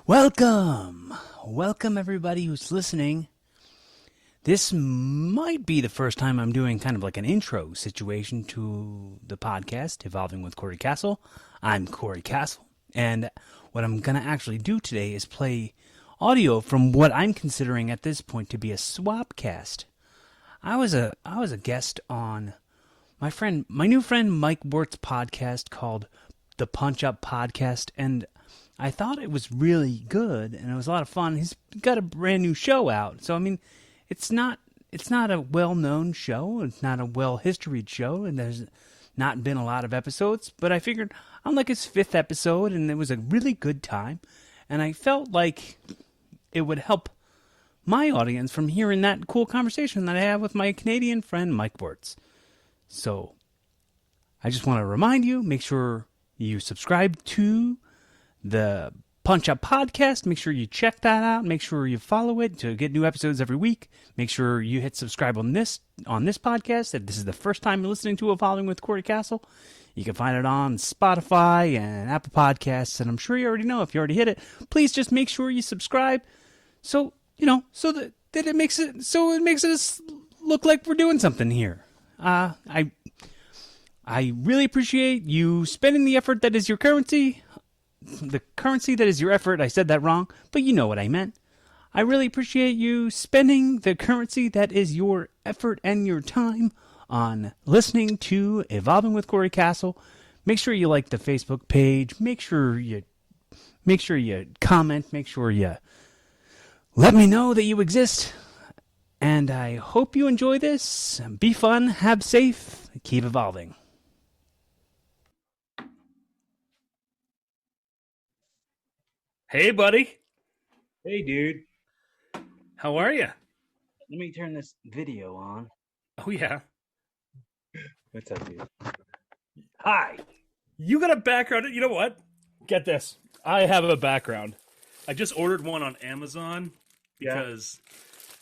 Welcome everybody who's listening. This might be the first time I'm doing kind of like an intro situation to the podcast, Evolving with Corey Castle. I'm Corey Castle, and what I'm going to actually do today is play audio from what I'm considering at this point to be a Swapcast. I was a guest on my new friend Mike Wurtz podcast called the Punchup Podcast, and I thought it was really good, and it was a lot of fun. He's got a brand new show out, so I mean, it's not a well-known show, it's not a well-historied show, and there's not been a lot of episodes, but I figured on like his 5th episode, and it was a really good time, and I felt like it would help my audience from hearing that cool conversation that I have with my Canadian friend Mike Wurtz. So, I just want to remind you, make sure you subscribe to the Punchup Podcast. Make sure you check that out. Make sure you follow it to get new episodes every week. Make sure you hit subscribe on this podcast. If this is the first time you're listening to Evolving with Corey Castle, you can find it on Spotify and Apple Podcasts. And I'm sure you already know if you already hit it. Please just make sure you subscribe. So that it makes it look like we're doing something here. I really appreciate you spending the effort that is your currency. The currency that is your effort. I said that wrong, but you know what I meant. I really appreciate you spending the currency that is your effort and your time on listening to Evolving with Corey Castle. Make sure you like the Facebook page. Make sure you comment. Make sure you let me know that you exist. And I hope you enjoy this. Be fun, have safe, keep evolving. Hey, buddy. Hey, dude. How are you? Let me turn this video on. Oh, yeah. What's up, dude? Hi. You got a background. You know what? Get this. I have a background. I just ordered one on Amazon because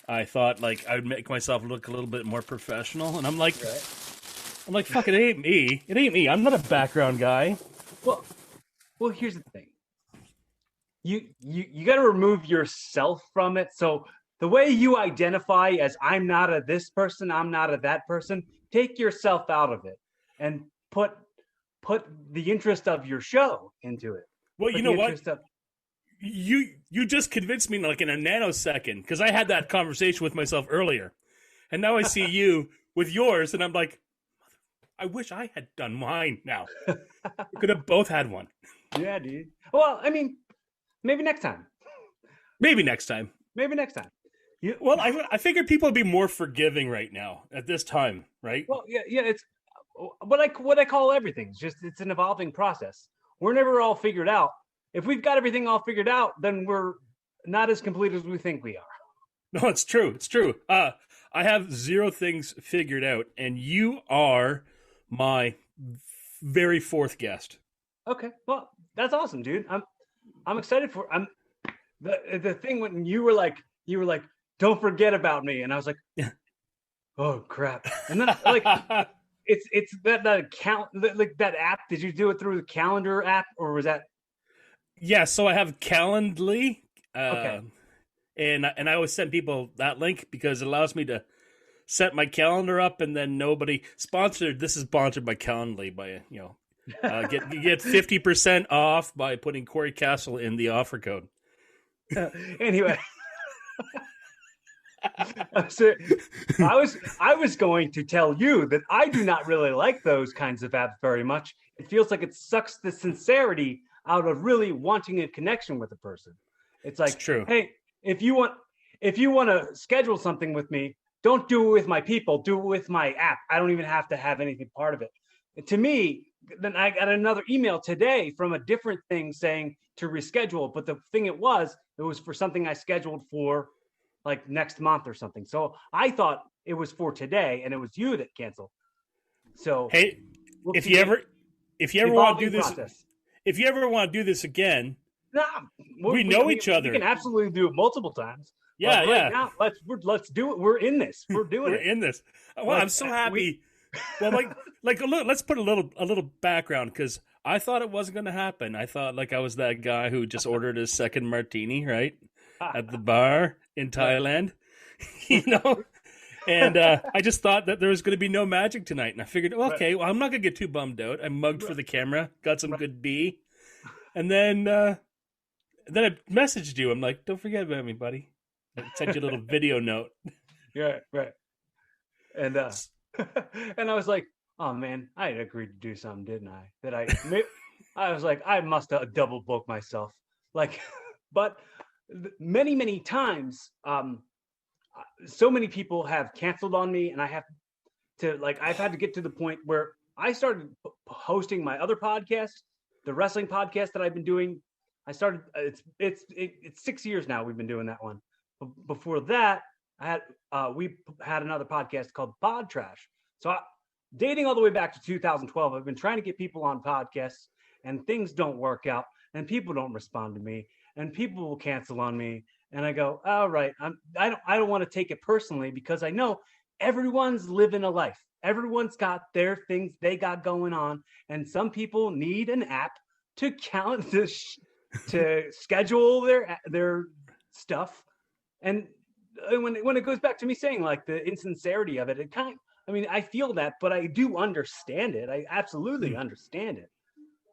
I thought like I would make myself look a little bit more professional. And I'm like, fuck, it ain't me. It ain't me. I'm not a background guy. Well, here's the thing. You got to remove yourself from it. So the way you identify as I'm not a this person, I'm not a that person, take yourself out of it and put the interest of your show into it. Well, you know what? You just convinced me like in a nanosecond because I had that conversation with myself earlier. And now I see you with yours and I'm like, I wish I had done mine now. We could have both had one. Yeah, dude. Well, I mean, maybe next time. Well, I figured people would be more forgiving right now at this time, right? Well, yeah. It's what I call everything. It's an evolving process. We're never all figured out. If we've got everything all figured out, then we're not as complete as we think we are. No, it's true. It's true. I have 0 things figured out, and you are my very 4th guest. Okay, well, that's awesome, dude. I'm excited for. The thing when you were like, don't forget about me, and I was like, yeah. Oh crap! And then like, it's that account, like that app. Did you do it through the calendar app, or was that? Yeah, so I have Calendly. Okay. And I always send people that link because it allows me to set my calendar up, and then nobody sponsored. This is sponsored by Calendly by get 50% off by putting Corey Castle in the offer code. Anyway, so I was going to tell you that I do not really like those kinds of apps very much. It feels like it sucks the sincerity out of really wanting a connection with a person. It's like, true. Hey, if you want to schedule something with me, don't do it with my people. Do it with my app. I don't even have to have anything part of it. And to me, then I got another email today from a different thing saying to reschedule. But the thing it was for something I scheduled for like next month or something. So I thought it was for today, and it was you that canceled. So hey, if you ever want to do this, if you ever want to do this again, we know each other. We can absolutely do it multiple times. Yeah, right now, let's do it. We're in this. We're doing it. We're in this. Well, I'm so happy. Well, like, let's put a little background because I thought it wasn't going to happen. I thought like I was that guy who just ordered his second martini, right, at the bar in Thailand, you know. And I just thought that there was going to be no magic tonight, and I figured, okay, well, I'm not going to get too bummed out. I mugged for the camera, got some good B, and then I messaged you. I'm like, don't forget about me, buddy. I sent you a little video note. Yeah, right. And and I was like, oh man, I had agreed to do something, didn't I? I was like, I must have double booked myself. Like, but many times, so many people have canceled on me, and I've had to get to the point where I started hosting my other podcast, the wrestling podcast that I've been doing. I started, it's 6 years now. We've been doing that one. Before that, we had another podcast called Pod Trash. So dating all the way back to 2012, I've been trying to get people on podcasts, and things don't work out, and people don't respond to me, and people will cancel on me. And I go, all right, I don't want to take it personally, because I know everyone's living a life. Everyone's got their things they got going on, and some people need an app to count to schedule their stuff. And when it goes back to me saying like the insincerity of it, I feel that, but I do understand it. I absolutely understand it,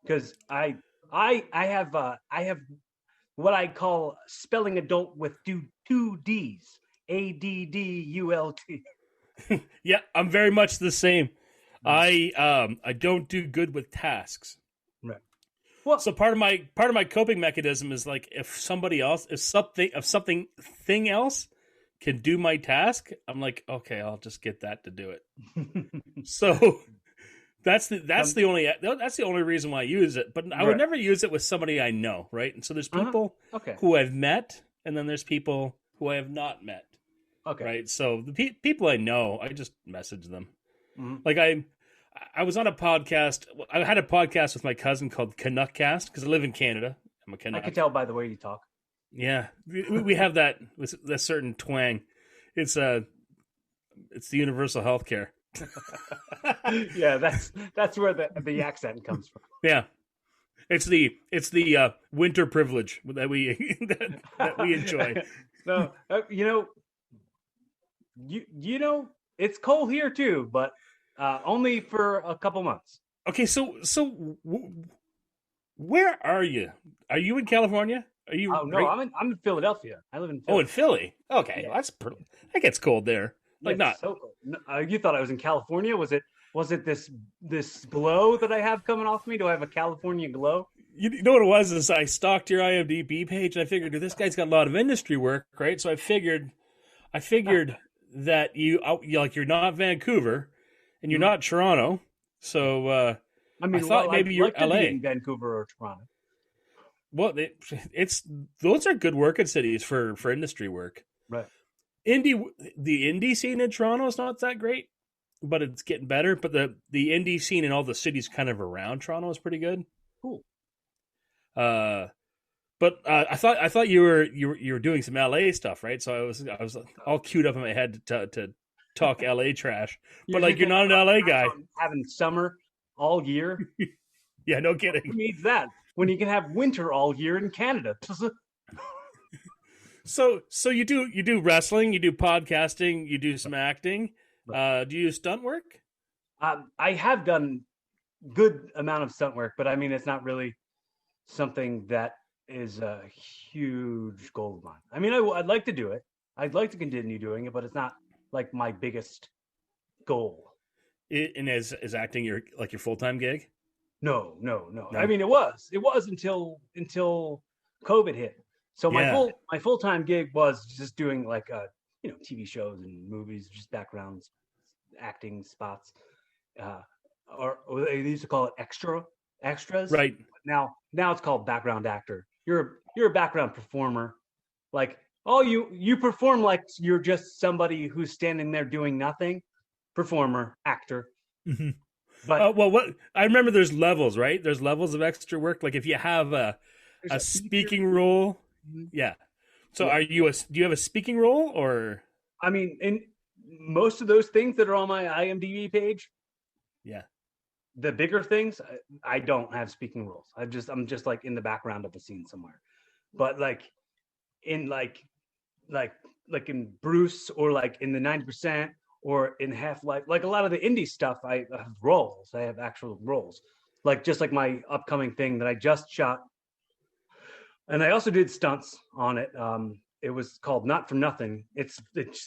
because I have what I call spelling adult with two D's, ADDULT. Yeah, I'm very much the same. I don't do good with tasks. Right. Well, so part of my coping mechanism is like if something else can do my task, I'm like, okay, I'll just get that to do it. So that's the only reason why I use it. But I would never use it with somebody I know, right? And so there's people who I've met, and then there's people who I have not met. Okay. Right. So the people I know, I just message them. Mm-hmm. Like I was on a podcast. I had a podcast with my cousin called Canuckcast because I live in Canada. I'm a Canuck. I can tell by the way you talk. Yeah, we have that with a certain twang. It's the universal healthcare. Yeah, that's where the accent comes from. Yeah, it's the winter privilege that we that we enjoy. No, you know, it's cold here too, but only for a couple months. Okay, so where are you? Are you in California? Are you? Oh no, I'm in Philadelphia. I live in Philly. Oh, in Philly. Okay, Yeah. That gets cold there. Like not. So cold. No, you thought I was in California? Was it this glow that I have coming off me? Do I have a California glow? You know what it was is I stalked your IMDb page, and I figured this guy's got a lot of industry work, right? So I figured that you're not Vancouver and you're not Toronto. So I thought maybe you're LA, in Vancouver or Toronto. Well, those are good working cities for industry work. Right. The indie scene in Toronto is not that great, but it's getting better. But the indie scene in all the cities kind of around Toronto is pretty good. Cool. But I thought you were doing some LA stuff, right? So I was all queued up in my head to talk LA trash. But like you're not an LA guy. Having summer all year. Yeah, no kidding. Who needs that when you can have winter all year in Canada? So you do wrestling, you do podcasting, you do some acting. Do you do stunt work? I have done good amount of stunt work, but I mean it's not really something that is a huge goal of mine. I mean, I'd like to do it. I'd like to continue doing it, but it's not like my biggest goal. And is acting your full-time gig? No. I mean, it was until COVID hit. So my full-time gig was just doing like TV shows and movies, just backgrounds, acting spots, or they used to call it extras. Right. Now it's called background actor. You're a background performer. Like, you perform like you're just somebody who's standing there doing nothing. Performer, actor. Mm-hmm. But what I remember, there's levels, right? There's levels of extra work. Like if you have a speaking role, yeah. So do you have a speaking role, or? I mean, in most of those things that are on my IMDb page, yeah, the bigger things, I don't have speaking roles. I'm just like in the background of a scene somewhere. But like in like in Bruce, or like in the 90%, or in Half-Life, like a lot of the indie stuff, I have roles. I have actual roles. Like just like my upcoming thing that I just shot. And I also did stunts on it. It was called Not For Nothing. It's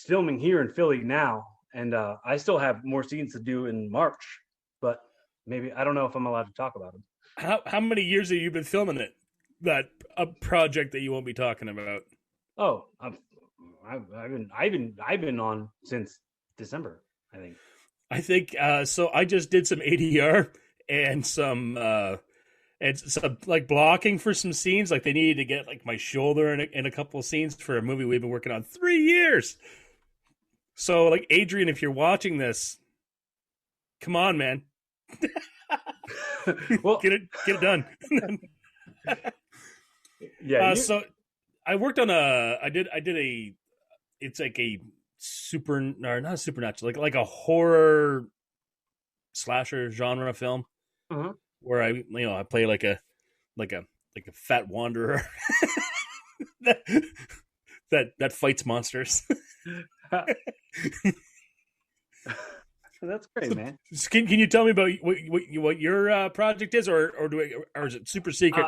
filming here in Philly now. And I still have more scenes to do in March, but maybe I don't know if I'm allowed to talk about them. How many years have you been filming it? That a project that you won't be talking about? Oh, I've been on since December, I think. So. I just did some ADR and some like blocking for some scenes. Like they needed to get like my shoulder in a couple of scenes for a movie we've been working on 3 years. So like Adrian, if you're watching this, come on, man. Well, get it done. Yeah. So I worked on it's like a not a supernatural, like a horror slasher genre film, where I play like a fat wanderer that fights monsters. That's great, man. Can you tell me about what your project is, or is it super secret?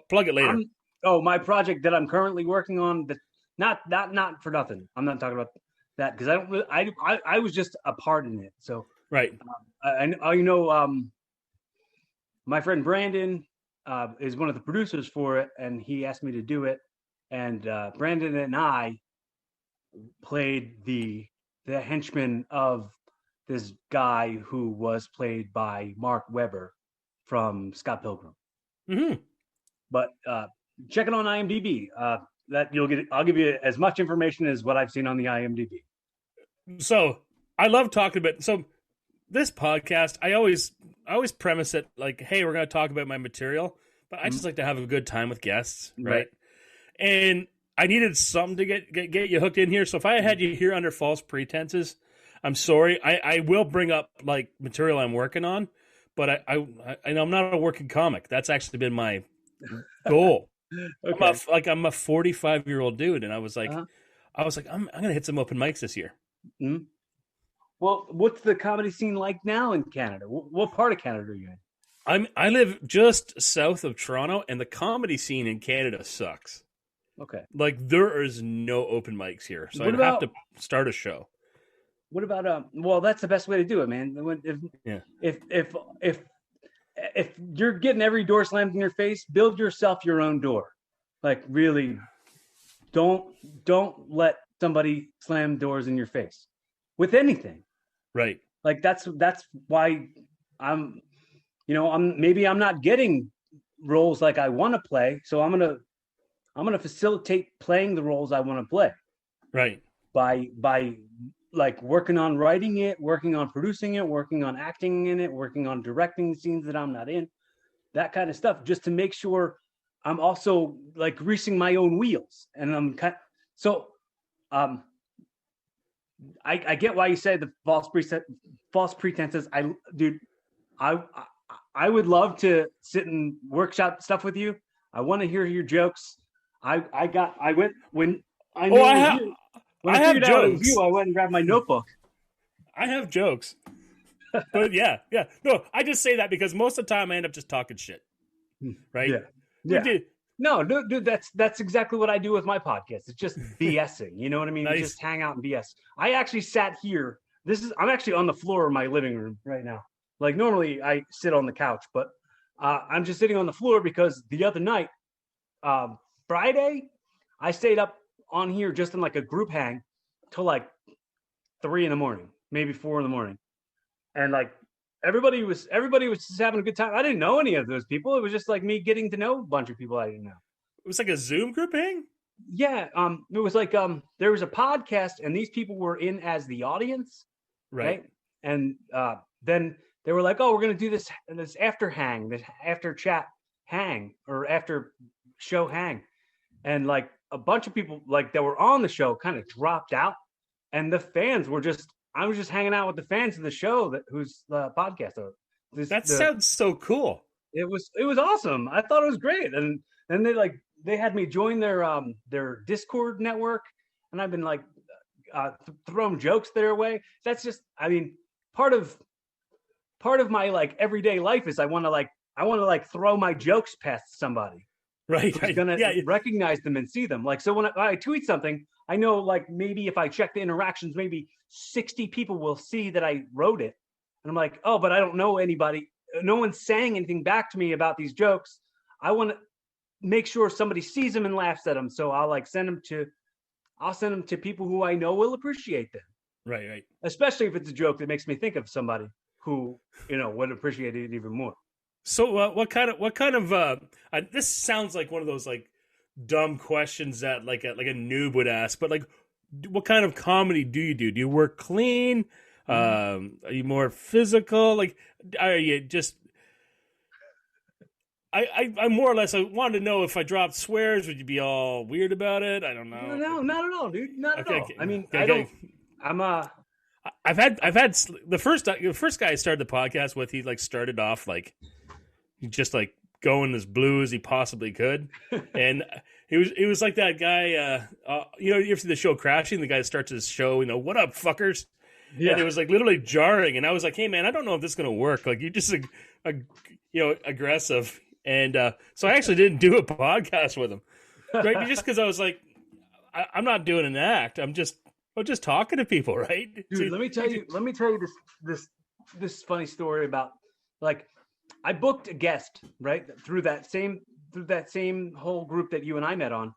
Plug it later. My project that I'm currently working on, not for nothing. I'm not talking about that because I was just a part in it. So right. My friend Brandon is one of the producers for it, and he asked me to do it. And Brandon and I played the henchman of this guy who was played by Mark Webber from Scott Pilgrim. Mm-hmm. But check it on IMDb. I'll give you as much information as what I've seen on the IMDb. So I love talking about. So this podcast, I always premise it like, hey, we're going to talk about my material, but I just like to have a good time with guests, right? And I needed something to get you hooked in here. So if I had you here under false pretenses, I'm sorry. I will bring up like material I'm working on, but I'm not a working comic. That's actually been my goal. Okay. I'm a 45-year-old dude, and I was like, I'm gonna hit some open mics this year. Mm-hmm. Well, what's the comedy scene like now in Canada? What part of Canada are you in? I live just south of Toronto, and the comedy scene in Canada sucks. Okay. Like there is no open mics here, so I have to start a show. What about well, that's the best way to do it, man. If you're getting every door slammed in your face, build yourself your own door. Like really, don't let somebody slam doors in your face with anything. Right. Like that's why I'm not getting roles like I want to play, so I'm gonna facilitate playing the roles I want to play. Right. By like working on writing it, working on producing it, working on acting in it, working on directing the scenes that I'm not in, that kind of stuff, just to make sure I'm also like greasing my own wheels. And I get why you say the false pretenses. I would love to sit and workshop stuff with you. I want to hear your jokes. I have jokes. I went and grabbed my notebook. I have jokes. But yeah. No, I just say that because most of the time I end up just talking shit. Right? Yeah. No, dude, that's exactly what I do with my podcast. It's just BSing. You know what I mean? Nice. Just hang out and BS. I actually sat here. I'm actually on the floor of my living room right now. Like normally I sit on the couch, but I'm just sitting on the floor because the other night, Friday, I stayed up on here just in like a group hang till like 3 a.m, maybe 4 a.m, and like everybody was just having a good time. I didn't know any of those people. It was just like me getting to know a bunch of people I didn't know. It was like a Zoom group hang. Yeah, it was like there was a podcast and these people were in as the audience, right? And then they were like, oh, we're gonna do this after hang, this after chat hang, or after show hang, and like a bunch of people like that were on the show kind of dropped out, and the fans were I was just hanging out with the fans of the show who's the podcast That sounds so cool. It was awesome. I thought it was great. And then they had me join their Discord network, and I've been like throwing jokes their way. That's just, I mean, part of my like everyday life is I want to throw my jokes past somebody. Right. Who's gonna recognize them and see them. Like, so when I tweet something, I know like maybe if I check the interactions, maybe 60 people will see that I wrote it. And I'm like, oh, but I don't know anybody. No one's saying anything back to me about these jokes. I want to make sure somebody sees them and laughs at them. So I'll send them to people who I know will appreciate them. Right. Especially if it's a joke that makes me think of somebody who, would appreciate it even more. So what kind of this sounds like one of those like dumb questions that like a noob would ask, but like what kind of comedy do you do? Do you work clean? Are you more physical? Like, are you just? I more or less I wanted to know if I dropped swears, would you be all weird about it? I don't know. No, not at all, dude. Not at all. Okay. I mean, Okay. I don't. I've had the first guy I started the podcast with. He like started off like just like going as blue as he possibly could, and he was like that guy. You ever see the show Crashing? The guy that starts his show, what up, fuckers? Yeah. And it was like literally jarring, and I was like, hey man, I don't know if this is gonna work. Like you're just aggressive, and so I actually didn't do a podcast with him, right? Just because I was like, I'm not doing an act. I'm just talking to people, right? Dude, let me tell you this funny story about like I booked a guest right through that same whole group that you and I met on.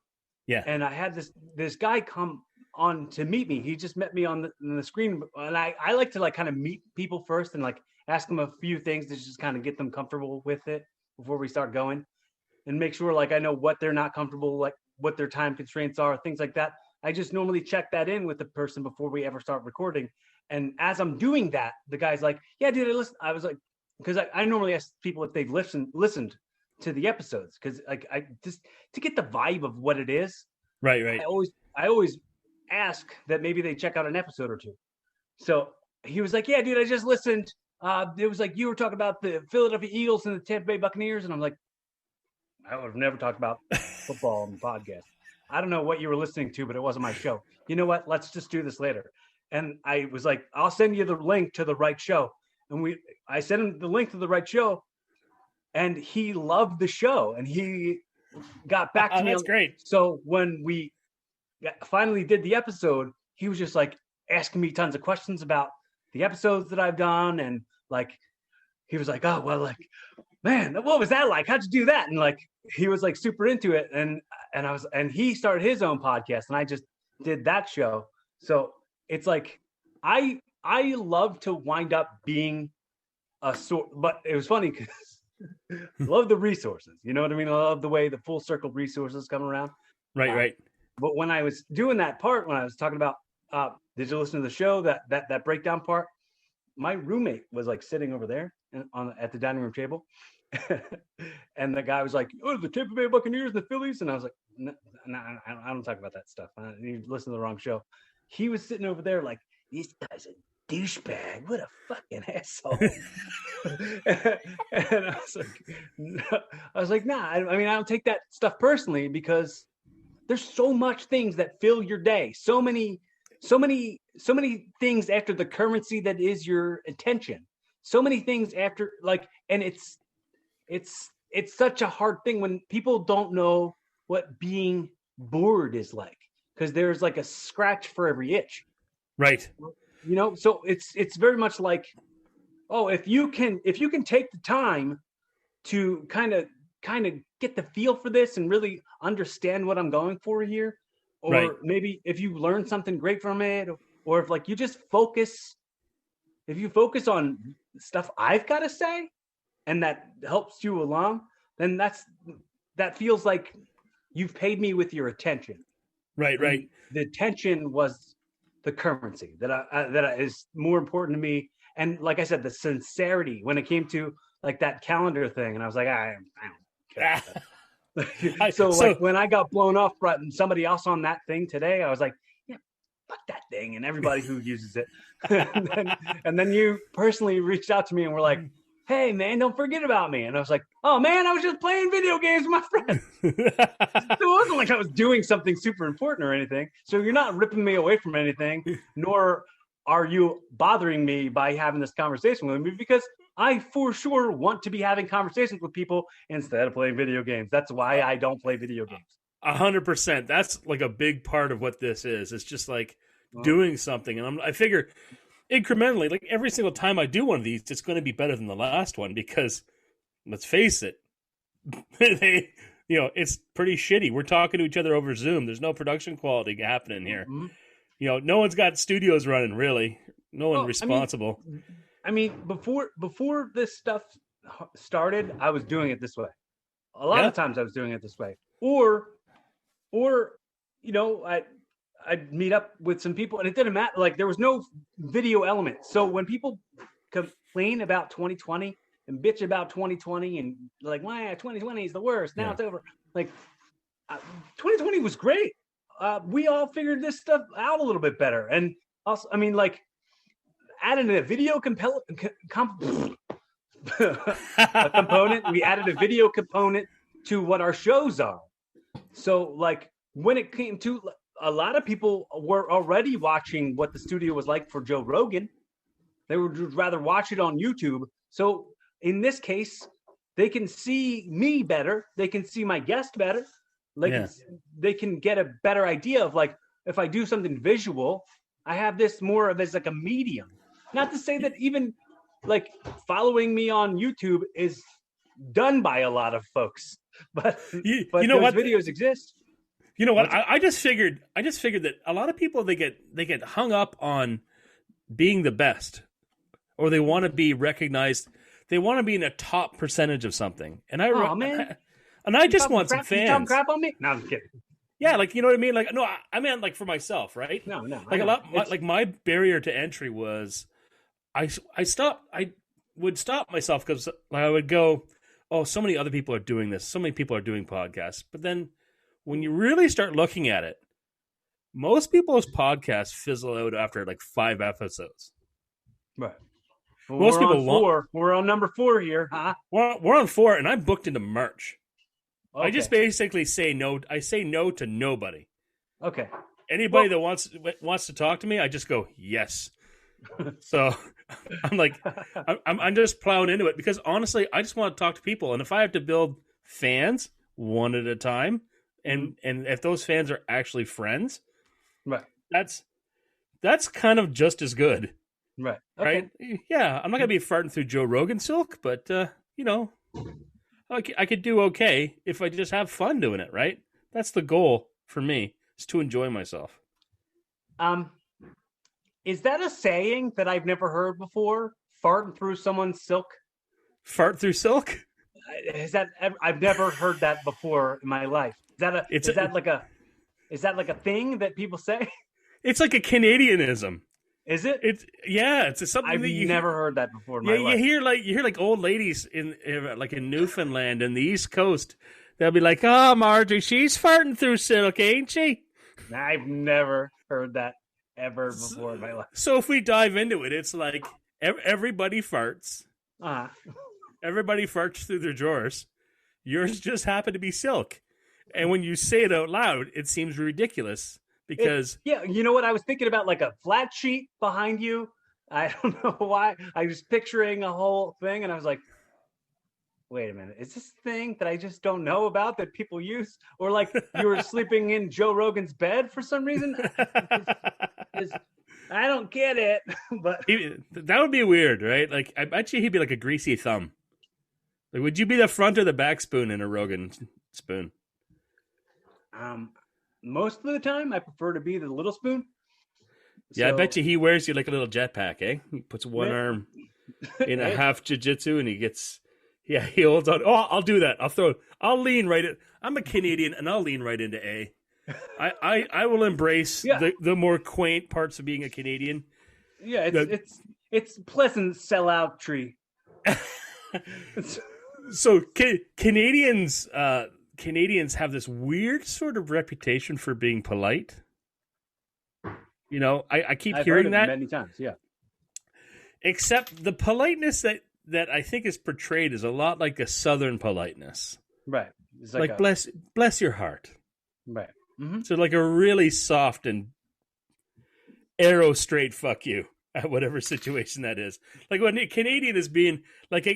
Yeah. And I had this guy come on to meet me. He just met me on the screen, and I like to like kind of meet people first and like ask them a few things to just kind of get them comfortable with it before we start going, and make sure like I know what they're not comfortable, like what their time constraints are, things like that. I just normally check that in with the person before we ever start recording. And as I'm doing that, the guy's like, yeah, dude, I was like, because I normally ask people if they've listened to the episodes, because like I just to get the vibe of what it is. Right. I always ask that maybe they check out an episode or two. So he was like, yeah, dude, I just listened. It was like you were talking about the Philadelphia Eagles and the Tampa Bay Buccaneers, and I'm like, I would have never talked about football on the podcast. I don't know what you were listening to, but it wasn't my show. You know what? Let's just do this later. And I was like, I'll send you the link to the right show. And I sent him the link to the right show, and he loved the show, and he got back to me. That's great. So when we finally did the episode, he was just like asking me tons of questions about the episodes that I've done. And like, he was like, oh, well, like, man, what was that like? How'd you do that? And like, he was like super into it. And he started his own podcast, and I just did that show. So it's like, I love to wind up being a sort, but it was funny because I love the resources. You know what I mean? I love the way the full circle resources come around. Right. But when I was doing that part, when I was talking about, did you listen to the show, that breakdown part? My roommate was like sitting over there at the dining room table. And the guy was like, oh, the Tampa Bay Buccaneers and the Phillies. And I was like, no, I don't talk about that stuff. You listen to the wrong show. He was sitting over there like, this guy's a douchebag. What a fucking asshole. And I was like, nah, I mean, I don't take that stuff personally, because there's so much things that fill your day. So many things after the currency that is your attention. So many things after, like, and it's such a hard thing when people don't know what being bored is like, because there's like a scratch for every itch. Right. So it's very much like, oh, if you can take the time to kind of get the feel for this and really understand what I'm going for here, or right. Maybe if you learn something great from it, or if like you just focus on stuff I've got to say, and that helps you along, then that feels like you've paid me with your attention. Right. And the attention was the currency that is more important to me. And like I said, the sincerity when it came to like that calendar thing, and I was like, I don't care. So when I got blown off by somebody else on that thing today, I was like, yeah, fuck that thing, and everybody who uses it. and then you personally reached out to me and were like, hey man, don't forget about me. And I was like, oh man, I was just playing video games with my friends. It wasn't like I was doing something super important or anything. So you're not ripping me away from anything, nor are you bothering me by having this conversation with me, because I for sure want to be having conversations with people instead of playing video games. That's why I don't play video games. 100%. That's like a big part of what this is. It's just like doing something. And I figure incrementally, like every single time I do one of these, it's going to be better than the last one because, let's face it, it's pretty shitty. We're talking to each other over Zoom. There's no production quality happening here. Mm-hmm. No one's got studios running, really. No one responsible. I mean, before this stuff started, I was doing it this way. A lot of times I was doing it this way. Or I'd meet up with some people, and it didn't matter. Like, there was no video element. So when people complain about 2020 and bitch about 2020 and like, why 2020 is the worst, now it's over. Like, 2020 was great. We all figured this stuff out a little bit better. And also, I mean, like, adding a video component. We added a video component to what our shows are. So, like, when it came to, a lot of people were already watching what the studio was like for Joe Rogan. They would rather watch it on YouTube. So in this case, they can see me better. They can see my guest better. Like, they can get a better idea of, like, if I do something visual, I have this more of as like a medium. Not to say that even like following me on YouTube is done by a lot of folks, but you know those what? Videos exist. You know what? I just figured that a lot of people, they get hung up on being the best, or they want to be recognized. They want to be in a top percentage of something. And I just want some fans. You talking crap on me? No, I'm kidding. Yeah, like, you know what I mean? Like, no, I meant like for myself, right? No. Like my barrier to entry was, I would stop myself because I would go, oh, so many other people are doing this. So many people are doing podcasts. But then when you really start looking at it, most people's podcasts fizzle out after like 5 episodes. Right. Well, most people we're on number 4 here, huh? We're on 4, and I'm booked into March. Okay. I just basically say no. I say no to nobody. Okay. Anybody that wants to talk to me, I just go yes. So I'm like, I'm just plowing into it because honestly, I just want to talk to people, and if I have to build fans one at a time, and if those fans are actually friends, right, that's kind of just as good, right? Okay. Right? Yeah, I'm not gonna be farting through Joe Rogan silk, but I could do okay if I just have fun doing it, right? That's the goal for me, is to enjoy myself. Is that a saying that I've never heard before? Farting through someone's silk? Fart through silk? I've never heard that before in my life. Is that like a thing that people say? It's like a Canadianism. Is it? It's something I've that you never heard that before in my life. You hear like old ladies in Newfoundland and the East Coast. They'll be like, "Oh, Marjorie, she's farting through silk, ain't she?" I've never heard that ever before in my life. So if we dive into it, it's like everybody farts. Everybody farts through their drawers. Yours just happened to be silk, and when you say it out loud, it seems ridiculous. Because you know what I was thinking about, like a flat sheet behind you. I don't know why. I was picturing a whole thing, and I was like, "Wait a minute, is this thing that I just don't know about that people use?" Or like you were sleeping in Joe Rogan's bed for some reason. I don't get it. But that would be weird, right? Like, I bet you he'd be like a greasy thumb. Like, would you be the front or the back spoon in a Rogan spoon? Most of the time, I prefer to be the little spoon. Yeah, I bet you he wears you like a little jetpack, eh? He puts one arm in a half jiu-jitsu and he holds on. Oh, I'll do that. I'll lean right in. I'm a Canadian and I'll lean right into A. I will embrace the more quaint parts of being a Canadian. Yeah, it's pleasant sellout tree. So Canadians have this weird sort of reputation for being polite. I keep hearing that many times. Yeah. Except the politeness that I think is portrayed as a lot like a Southern politeness. Right. It's Like bless your heart. Right. Mm-hmm. So like a really soft and arrow straight fuck you at whatever situation that is. Like when a Canadian is being like,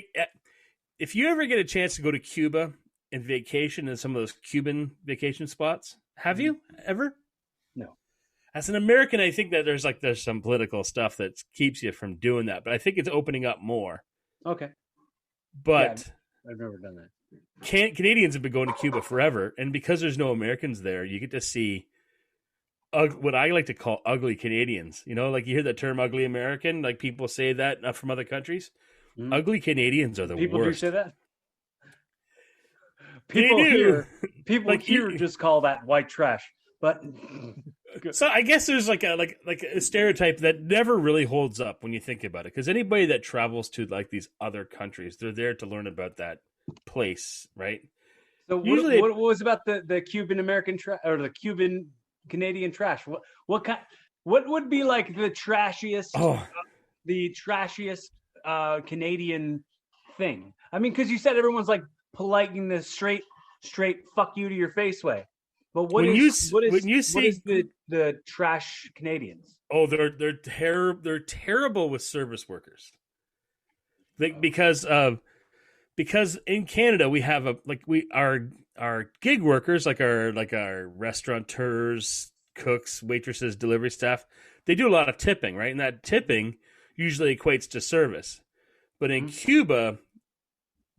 if you ever get a chance to go to Cuba and vacation in some of those Cuban vacation spots, have you ever? No. As an American, I think that there's some political stuff that keeps you from doing that, but I think it's opening up more. Okay. But yeah, I've never done that. Canadians have been going to Cuba forever, and because there's no Americans there, you get to see what I like to call ugly Canadians. You know, like you hear the term "ugly American," like people say that from other countries. Mm. Ugly Canadians are the people worst. People do say that. People here just call that white trash. But so I guess there's like a stereotype that never really holds up when you think about it. Because anybody that travels to like these other countries, they're there to learn about that place, right? So what was about the Cuban American or the Cuban Canadian trash? What would be like the trashiest Canadian thing? I mean, because you said everyone's like polite in the straight fuck you to your face way. But what is the trash Canadians? Oh, they're terrible with service workers. Because in Canada we have our gig workers, like our restaurateurs, cooks, waitresses, delivery staff, they do a lot of tipping, right? And that tipping usually equates to service. But in Cuba,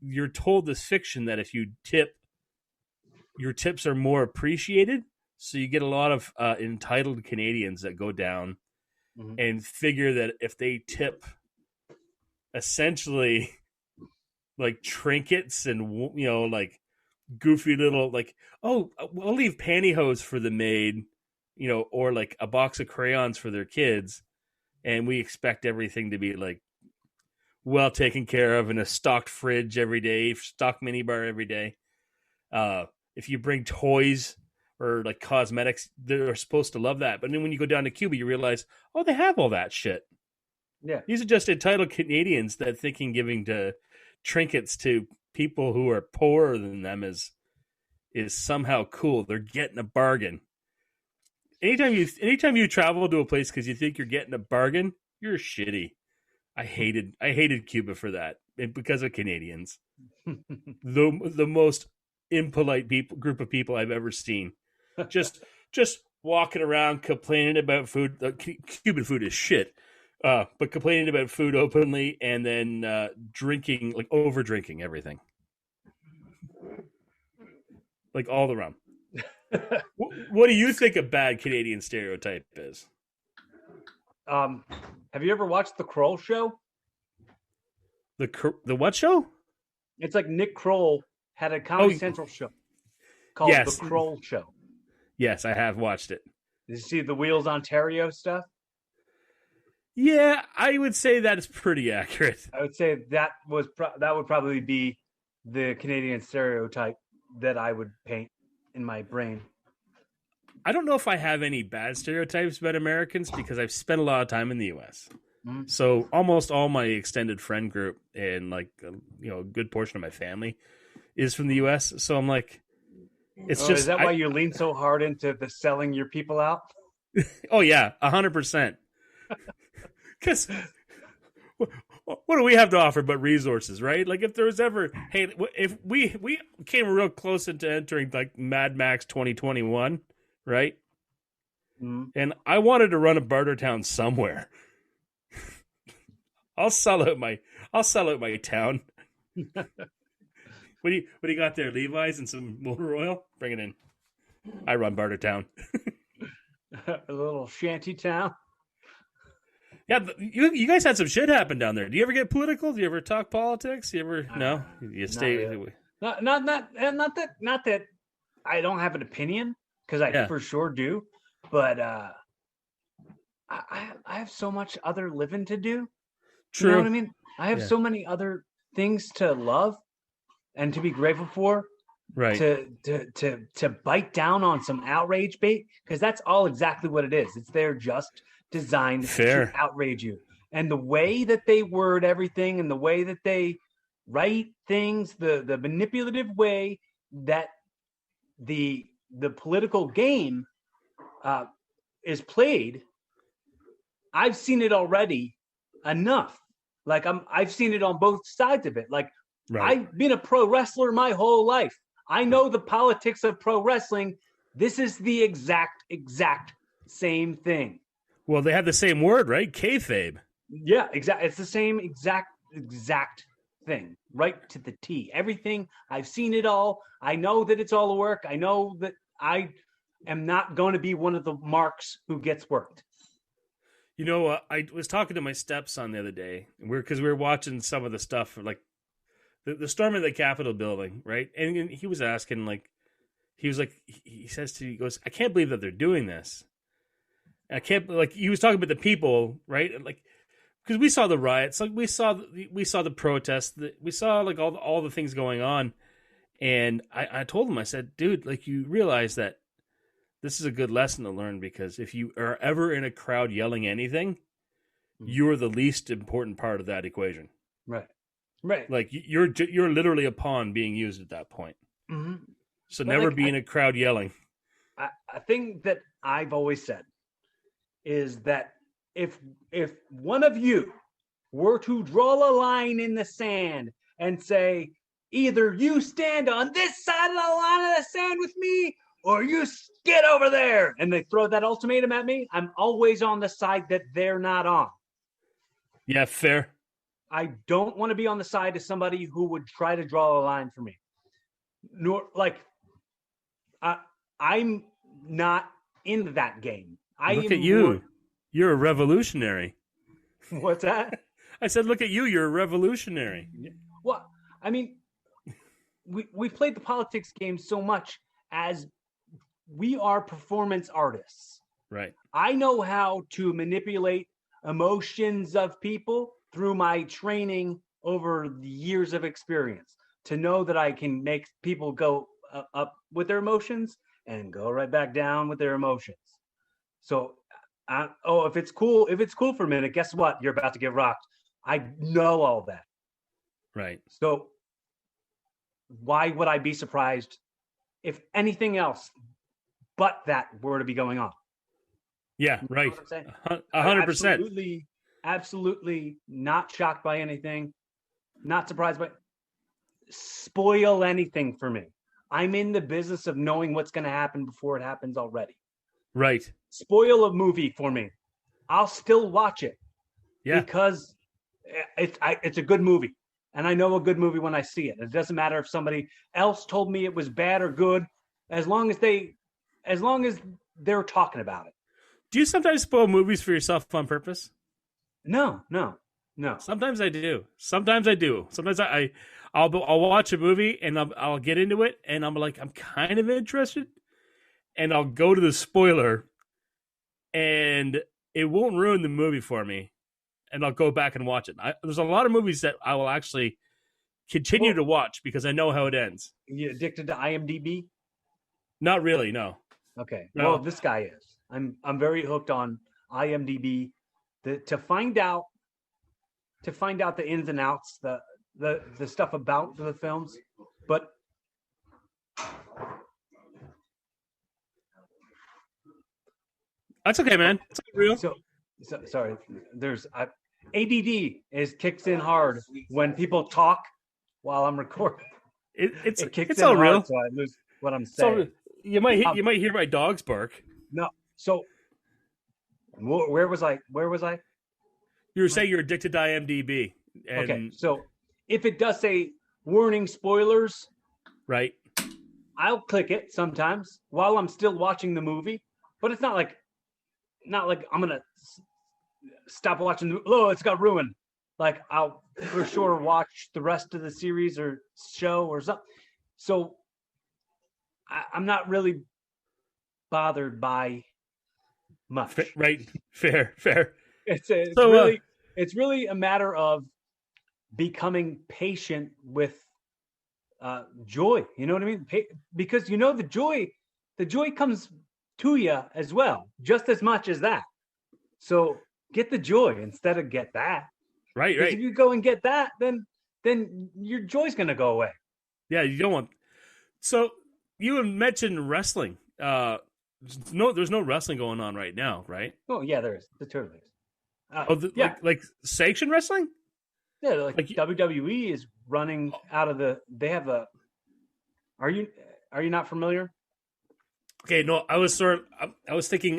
you're told this fiction that if you tip, your tips are more appreciated. So you get a lot of entitled Canadians that go down and figure that if they tip essentially like trinkets and, you know, like goofy little, like, oh, I'll leave pantyhose for the maid, you know, or like a box of crayons for their kids. And we expect everything to be like well taken care of in a stocked fridge every day, stocked minibar every day. If you bring toys or like cosmetics, they're supposed to love that. But then when you go down to Cuba, you realize, oh, they have all that shit. Yeah. These are just entitled Canadians that thinking giving to trinkets to people who are poorer than them is somehow cool. They're getting a bargain. Anytime you travel to a place because you think you're getting a bargain, you're shitty. I hated Cuba for that, because of Canadians. the most impolite group of people I've ever seen. Just walking around complaining about food. Cuban food is shit, but complaining about food openly and then drinking, like over drinking everything, like all the rum. What do you think a bad Canadian stereotype is? Have you ever watched the Kroll Show? The what show? It's like Nick Kroll had a Comedy Central show called The Kroll Show. Yes, I have watched it. Did you see the Wheels Ontario stuff? Yeah, I would say that is pretty accurate. I would say that would probably be the Canadian stereotype that I would paint in my brain. I don't know if I have any bad stereotypes about Americans because I've spent a lot of time in the U.S. Mm-hmm. So almost all my extended friend group and like a good portion of my family is from the U.S. So I'm like, it's just. Is that why you lean so hard into the selling your people out? Oh yeah, 100%. Because what do we have to offer but resources, right? Like if there was ever, if we came real close into entering like Mad Max 2021, right? Mm-hmm. And I wanted to run a barter town somewhere. I'll sell out my town. What do you got there? Levi's and some motor oil? Bring it in. I run barter town. A little shanty town. Yeah, you guys had some shit happen down there. Do you ever get political? Do you ever talk politics? You ever no? You stay. Not that I don't have an opinion, because I for sure do. But I have so much other living to do. True. You know what I mean? I have so many other things to love and to be grateful for. Right. To bite down on some outrage bait, because that's all exactly what it is. It's there just designed to outrage you. and the way that they word everything and the way that they write things, the manipulative way that the political game is played, I've seen it already enough. Like I've seen it on both sides of it. Like Right. I've been a pro wrestler my whole life. I know the politics of pro wrestling. This is the exact same thing. Well, they have the same word, right? Kayfabe. Yeah, exactly. It's the same exact thing, right to the T. Everything. I've seen it all. I know that it's all a work. I know that I am not going to be one of the marks who gets worked. You know, I was talking to my stepson the other day, because we were watching some of the stuff, like the storm of the Capitol building, right? And he was asking, like, he goes, I can't believe that they're doing this. I can't, like, he was talking about the people, right? Like, because we saw the riots, like we saw the protests, we saw like all the things going on, and I told him, I said, dude, like, you realize that this is a good lesson to learn, because if you are ever in a crowd yelling anything, you're the least important part of that equation. Right. Like you're literally a pawn being used at that point. Mm-hmm. So But never like, be in a crowd yelling. A thing that I've always said is that if one of you were to draw a line in the sand and say, either you stand on this side of the line of the sand with me, or you get over there, and they throw that ultimatum at me, I'm always on the side that they're not on. Yeah, fair. I don't want to be on the side of somebody who would try to draw a line for me. Nor, like, I'm not in that game. Look at you. You're a revolutionary. What's that? I said, look at you. You're a revolutionary. Well, I mean, we played the politics game so much as we are performance artists. Right. I know how to manipulate emotions of people through my training over the years of experience to know that I can make people go up with their emotions and go right back down with their emotions. So, if it's cool for a minute, guess what? You're about to get rocked. I know all that. Right. So why would I be surprised if anything else but that were to be going on? Yeah, You know right. what I'm saying? 100%. Absolutely not shocked by anything, not surprised by spoil anything for me. I'm in the business of knowing what's going to happen before it happens already. Right. Spoil a movie for me. I'll still watch it. Yeah. Because it's a good movie. And I know a good movie when I see it. It doesn't matter if somebody else told me it was bad or good, as long as they're talking about it. Do you sometimes spoil movies for yourself on purpose? No. Sometimes I do. Sometimes I'll watch a movie and I'll get into it and I'm like, I'm kind of interested, and I'll go to the spoiler and it won't ruin the movie for me, and I'll go back and watch it. There's a lot of movies that I will actually continue to watch because I know how it ends. You addicted to IMDb? Not really, no. Okay. No. Well, this guy is. I'm very hooked on IMDb to find out the ins and outs, the stuff about the films. But That's okay, man. It's real. so sorry. There's ADD kicks in hard when people talk while I'm recording. It's kicks all in real. hard, so I lose what I'm saying. So you might hear my dogs bark. No. So where was I? You were saying you're addicted to IMDb. And, Okay. So if it does say warning spoilers, right. I'll click it sometimes while I'm still watching the movie, but it's not like I'm going to stop watching. Oh, it's got ruined. Like I'll for sure watch the rest of the series or show or something. So I'm not really bothered by much. Right. Fair. It's really a matter of becoming patient with joy. You know what I mean? Because the joy comes to you as well, just as much as that. So get the joy instead of get that. Right. If you go and get that, then your joy's gonna go away. Yeah, you don't want. So you had mentioned wrestling. There's no wrestling going on right now, right? Oh yeah, there is. The totally is. Like sanctioned wrestling? Yeah, like WWE is running out of the. They have a. Are you not familiar? Okay, no, I was thinking.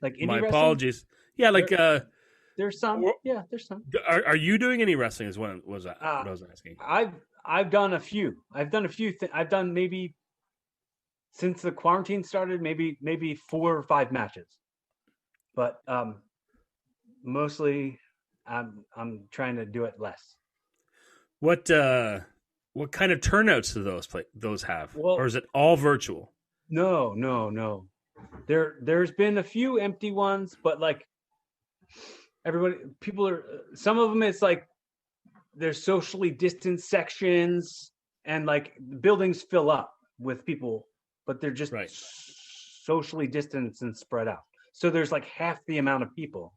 Like indie my wrestling? Apologies. Yeah, like there's some. Yeah, there's some. Are you doing any wrestling? Is what was that? What I was asking. I've done a few. I've done maybe since the quarantine started, maybe 4 or 5 matches, but mostly I'm trying to do it less. What kind of turnouts do those have, or is it all virtual? No. There's been a few empty ones, but like some of them it's like there's socially distanced sections and like the buildings fill up with people, but they're just socially distanced and spread out. So there's like half the amount of people,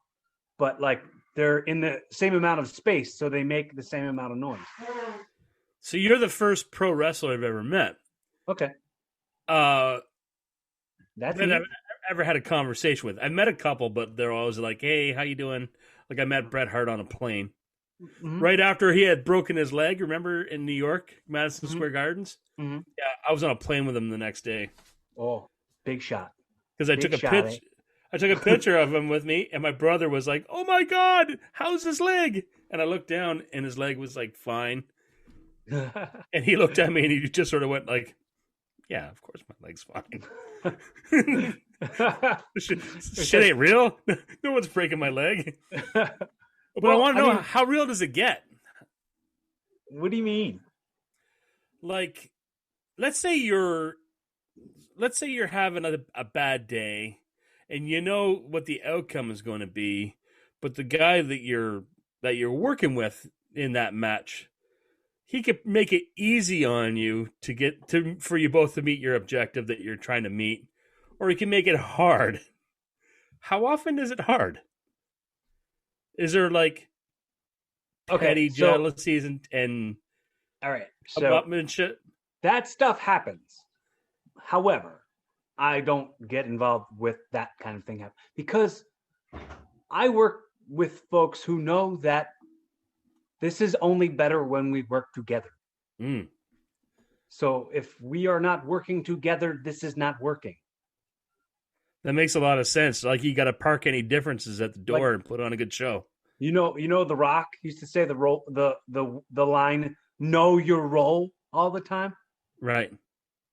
but like they're in the same amount of space, so they make the same amount of noise. So you're the first pro wrestler I've ever met. Okay. That I've ever had a conversation with. I've met a couple, but they're always like, "Hey, how you doing?" Like I met Bret Hart on a plane right after he had broken his leg. Remember in New York, Madison Square Gardens? Mm-hmm. Yeah, I was on a plane with him the next day. Oh, big shot! Because I took a picture of him with me, and my brother was like, "Oh my God, how's his leg?" And I looked down, and his leg was like fine. And he looked at me, and he just sort of went like, "Yeah, of course my leg's fine." shit ain't real. No one's breaking my leg. But I want to know, how real does it get? What do you mean? Like, let's say you're having a bad day, and you know what the outcome is going to be, but the guy that you're working with in that match, he could make it easy on you for you both to meet your objective that you're trying to meet, or he can make it hard. How often is it hard? Is there like petty jealousies and all right, abutment shit? That stuff happens. However, I don't get involved with that kind of thing because I work with folks who know that this is only better when we work together. Mm. So if we are not working together, this is not working. That makes a lot of sense. Like you got to park any differences at the door and put on a good show. You know, The Rock used to say the line, "Know your role" all the time. Right.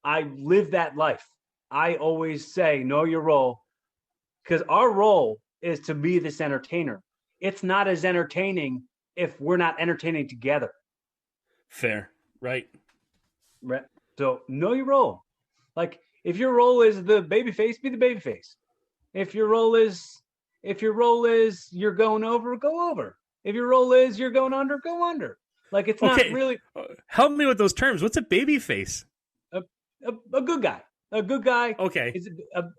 I live that life. I always say, "Know your role," because our role is to be this entertainer. It's not as entertaining if we're not entertaining together. Fair. Right. So know your role. Like if your role is the babyface, be the babyface. If your role is you're going over, go over. If your role is you're going under, go under. Like it's not really. Help me with those terms. What's a babyface? A good guy. A good guy. Okay.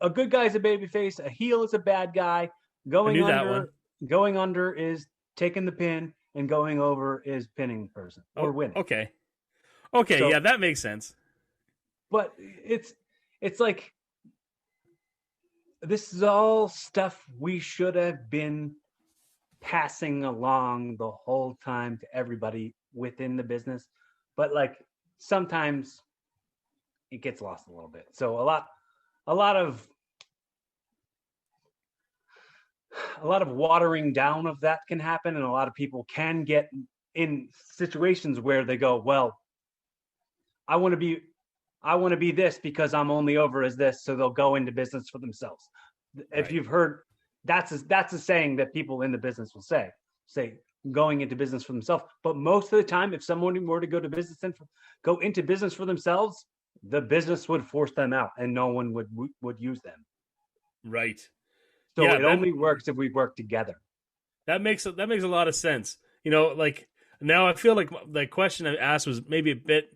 A good guy is a babyface. A heel is a bad guy. Going under is taking the pin, and going over is pinning the person or winning. Okay. So, yeah, that makes sense. But it's like this is all stuff we should have been passing along the whole time to everybody within the business. But like sometimes it gets lost a little bit. So a lot of watering down of that can happen, and a lot of people can get in situations where they go, well, I want to be this because I'm only over as this, so they'll go into business for themselves. Right. If you've heard, that's a saying that people in the business will say going into business for themselves. But most of the time, if someone were to go into business for themselves, the business would force them out, and no one would use them. Right. So it only works if we work together. That makes a lot of sense. You know, like now I feel like the question I asked was maybe a bit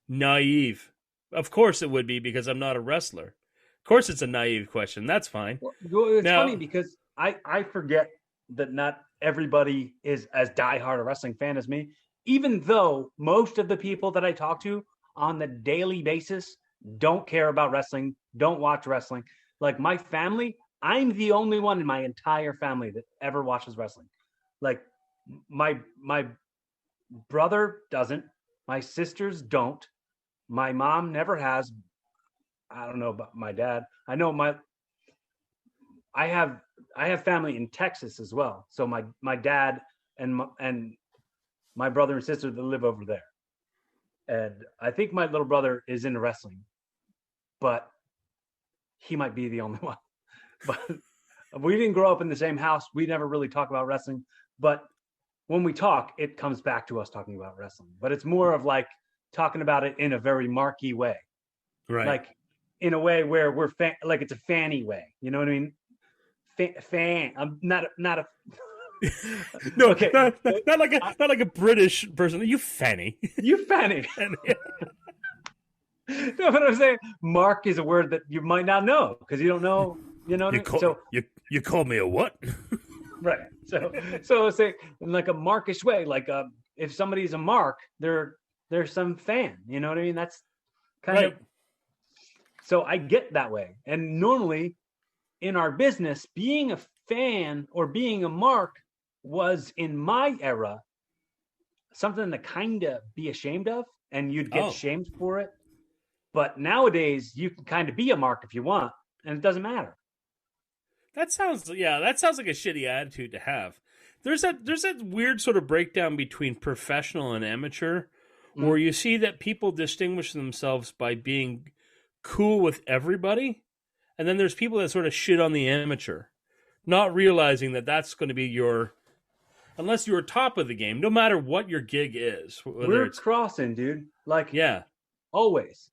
naive. Of course it would be, because I'm not a wrestler. Of course it's a naive question. That's fine. Well, it's funny because I forget that not everybody is as diehard a wrestling fan as me, even though most of the people that I talk to on the daily basis don't care about wrestling, don't watch wrestling. Like my family, I'm the only one in my entire family that ever watches wrestling. Like my brother doesn't, my sisters don't, my mom never has. I don't know about my dad. I know I have family in Texas as well. So my dad and my brother and sister that live over there. And I think my little brother is into wrestling, but he might be the only one. But we didn't grow up in the same house. We never really talk about wrestling. But when we talk, it comes back to us talking about wrestling. But it's more of like talking about it in a very marky way. Right. Like in a way where we're like it's a fanny way. You know what I mean? Fan. I'm not a no, okay. not like a British person. You fanny. You fanny. No, but I'm saying mark is a word that you might not know because you don't know. You know. You call me a what? Right. So say in like a markish way, like if somebody's a mark, they're some fan. You know what I mean? That's kind of. So I get that way, and normally in our business, being a fan or being a mark was in my era something to kind of be ashamed of, and you'd get shamed for it. But nowadays, you can kind of be a mark if you want, and it doesn't matter. That sounds like a shitty attitude to have. There's that weird sort of breakdown between professional and amateur, where you see that people distinguish themselves by being cool with everybody, and then there's people that sort of shit on the amateur, not realizing that that's going to be unless you're top of the game, no matter what your gig is. We're crossing, dude. Like, yeah, always.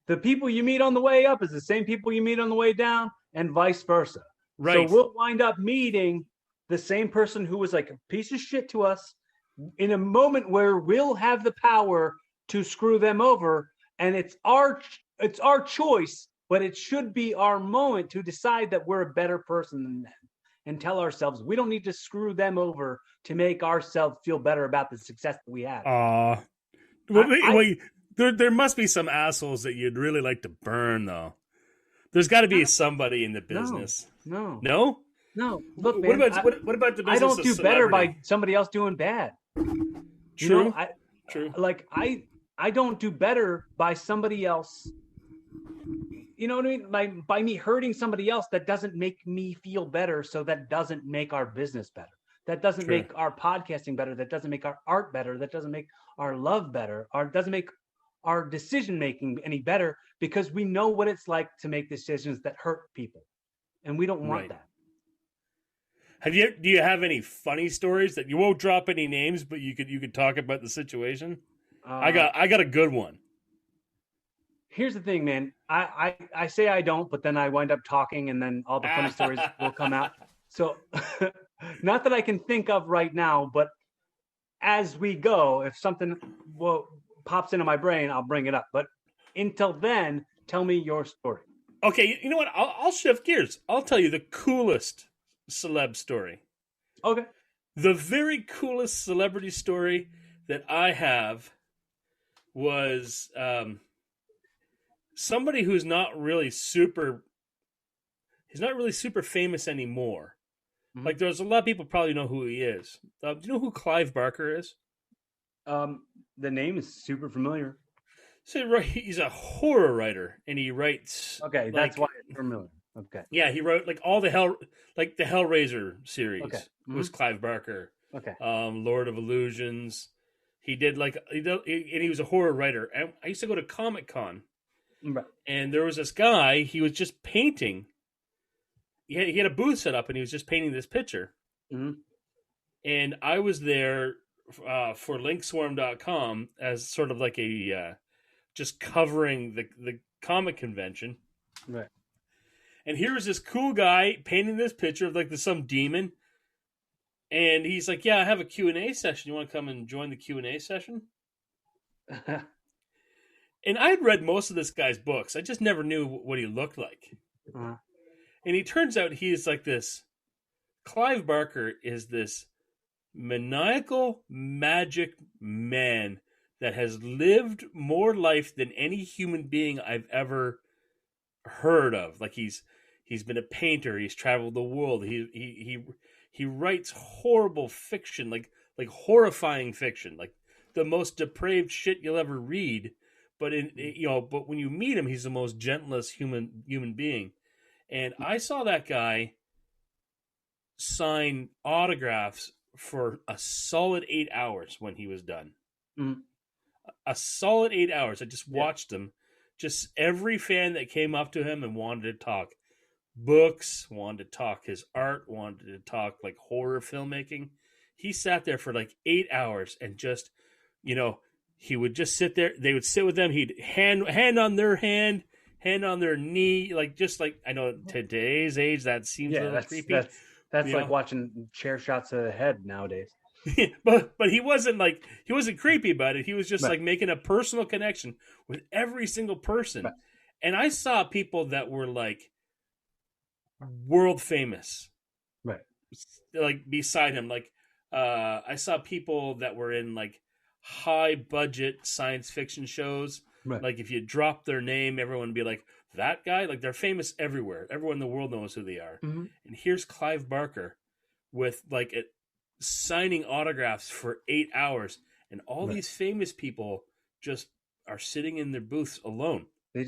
The people you meet on the way up is the same people you meet on the way down, and vice versa. Right. So we'll wind up meeting the same person who was like a piece of shit to us in a moment where we'll have the power to screw them over, and it's our choice, but it should be our moment to decide that we're a better person than them and tell ourselves we don't need to screw them over to make ourselves feel better about the success that we have. There must be some assholes that you'd really like to burn, though. There's got to be somebody in the business. No. Look, man, what about the business? I don't do better by somebody else doing bad. True. True. Like I don't do better by somebody else. You know what I mean? By me hurting somebody else, that doesn't make me feel better. So that doesn't make our business better. That doesn't make our podcasting better. That doesn't make our art better. That doesn't make our love better. Or doesn't make our decision making any better, because we know what it's like to make decisions that hurt people, and we don't want that. Do you have any funny stories that you won't drop any names, but you could talk about the situation? I got a good one. Here's the thing, man. I say I don't, but then I wind up talking, and then all the funny stories will come out. So, not that I can think of right now, but as we go, if something pops into my brain, I'll bring it up. But until then, tell me your story. Okay, you know what? I'll shift gears. I'll tell you the coolest celeb story. Okay. The very coolest celebrity story that I have was somebody who's not really super famous anymore. Mm-hmm. Like, there's a lot of people probably know who he is. Do you know who Clive Barker is? The name is super familiar. So he's a horror writer, and he writes. Okay, that's why it's familiar. Okay. Yeah, he wrote like all the Hellraiser series. Okay. Mm-hmm. Was Clive Barker. Okay. Lord of Illusions. He was a horror writer. And I used to go to Comic-Con, right. And there was this guy. He was just painting. He had a booth set up, and he was just painting this picture. Mm-hmm. And I was there for linkswarm.com as sort of like a just covering the comic convention. Right. And here was this cool guy painting this picture of like some demon. And he's like, yeah, I have a Q&A session. You want to come and join the Q&A session? And I'd read most of this guy's books. I just never knew what he looked like. Uh-huh. And he turns out he is like this Clive Barker is this maniacal magic man that has lived more life than any human being I've ever heard of. Like he's been a painter, he's traveled the world, he writes horrible fiction, like horrifying fiction, like the most depraved shit you'll ever read. But but when you meet him, he's the most gentlest human being. And I saw that guy sign autographs for a solid 8 hours when he was done. Mm. A solid 8 hours. I just watched him. Just every fan that came up to him and wanted to talk books, wanted to talk his art, wanted to talk like horror filmmaking. He sat there for like 8 hours and just, he would just sit there. They would sit with them. He'd hand on their hand on their knee, I know today's age that seems a little creepy. That's like watching chair shots to the head nowadays. but he wasn't creepy about it. He was just like making a personal connection with every single person. Right. And I saw people that were like world famous, right? Like beside him, like I saw people that were in like high budget science fiction shows. Right. Like if you drop their name, everyone would be like, that guy. Like they're famous everywhere. Everyone in the world knows who they are. Mm-hmm. And here's Clive Barker with like signing autographs for 8 hours, and all these famous people just are sitting in their booths alone. They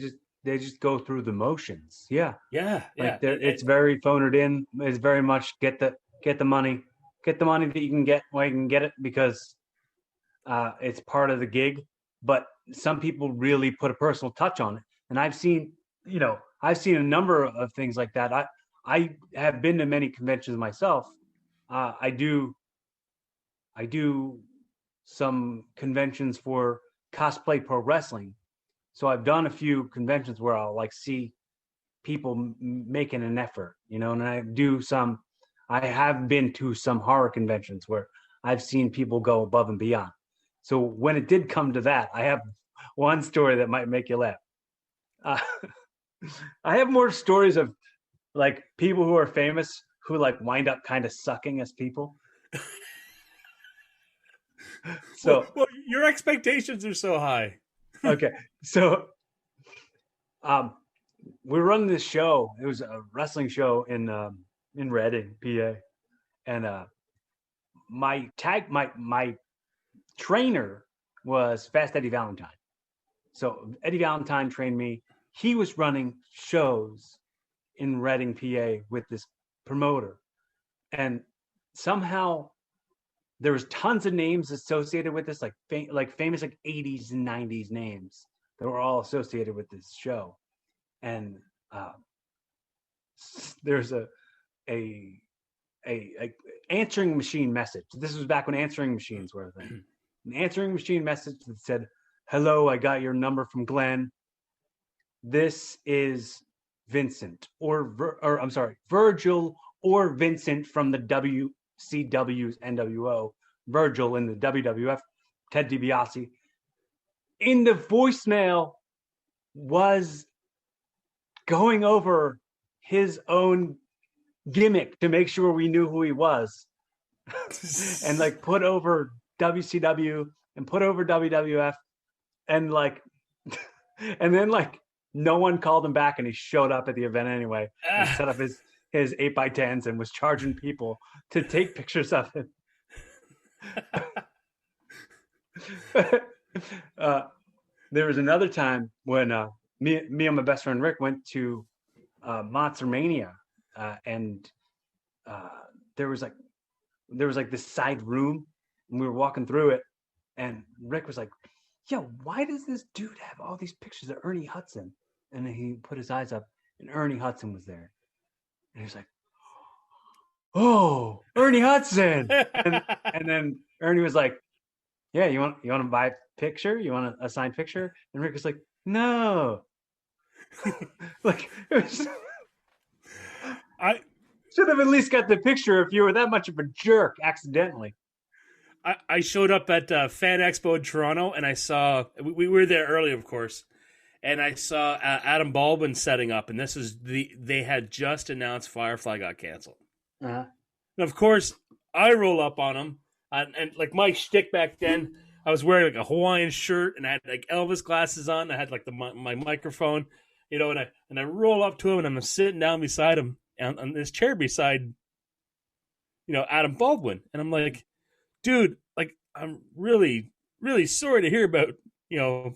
just go through the motions. Yeah. It's very phoned in. It's very much get the money that you can get while you can get it, because it's part of the gig. But some people really put a personal touch on it, and I've seen a number of things like that. I have been to many conventions myself. I do some conventions for cosplay pro wrestling. So I've done a few conventions where I'll like see people making an effort, and I have been to some horror conventions where I've seen people go above and beyond. So when it did come to that, I have one story that might make you laugh. I have more stories of like people who are famous who like wind up kind of sucking as people. So well, your expectations are so high. Okay. So we're running this show. It was a wrestling show in Reading, PA. And my trainer was Fast Eddie Valentine. So Eddie Valentine trained me. He was running shows in Reading, PA with this promoter. And somehow there was tons of names associated with this, like famous like 80s and 90s names that were all associated with this show. And there's a answering machine message. This was back when answering machines were a thing. An answering machine message that said, "Hello, I got your number from Glenn. This is Vincent Virgil or Vincent from the WCW's NWO, Virgil in the WWF, Ted DiBiase." In the voicemail was going over his own gimmick to make sure we knew who he was. And like put over WCW and put over WWF, and like and then like no one called him back, and he showed up at the event anyway and set up his 8x10s and was charging people to take pictures of him. There was another time when me and my best friend Rick went to Monster Mania, and there was like this side room, and we were walking through it, and Rick was like, "Yo, why does this dude have all these pictures of Ernie Hudson?" And then he put his eyes up, and Ernie Hudson was there, and he was like, "Oh, Ernie Hudson!" and then Ernie was like, "Yeah, you want to buy a picture? You want a signed picture?" And Rick was like, "No." Like, it was, I should have at least got the picture if you were that much of a jerk accidentally. I showed up at Fan Expo in Toronto, and I saw we were there early, of course, and I saw Adam Baldwin setting up, and they had just announced Firefly got canceled. Uh-huh. And of course, I roll up on him. And like my shtick back then, I was wearing like a Hawaiian shirt and I had like Elvis glasses on. I had like my microphone, and I roll up to him and I'm sitting down beside him on this chair beside, Adam Baldwin. And I'm like, dude, like, I'm really, really sorry to hear about,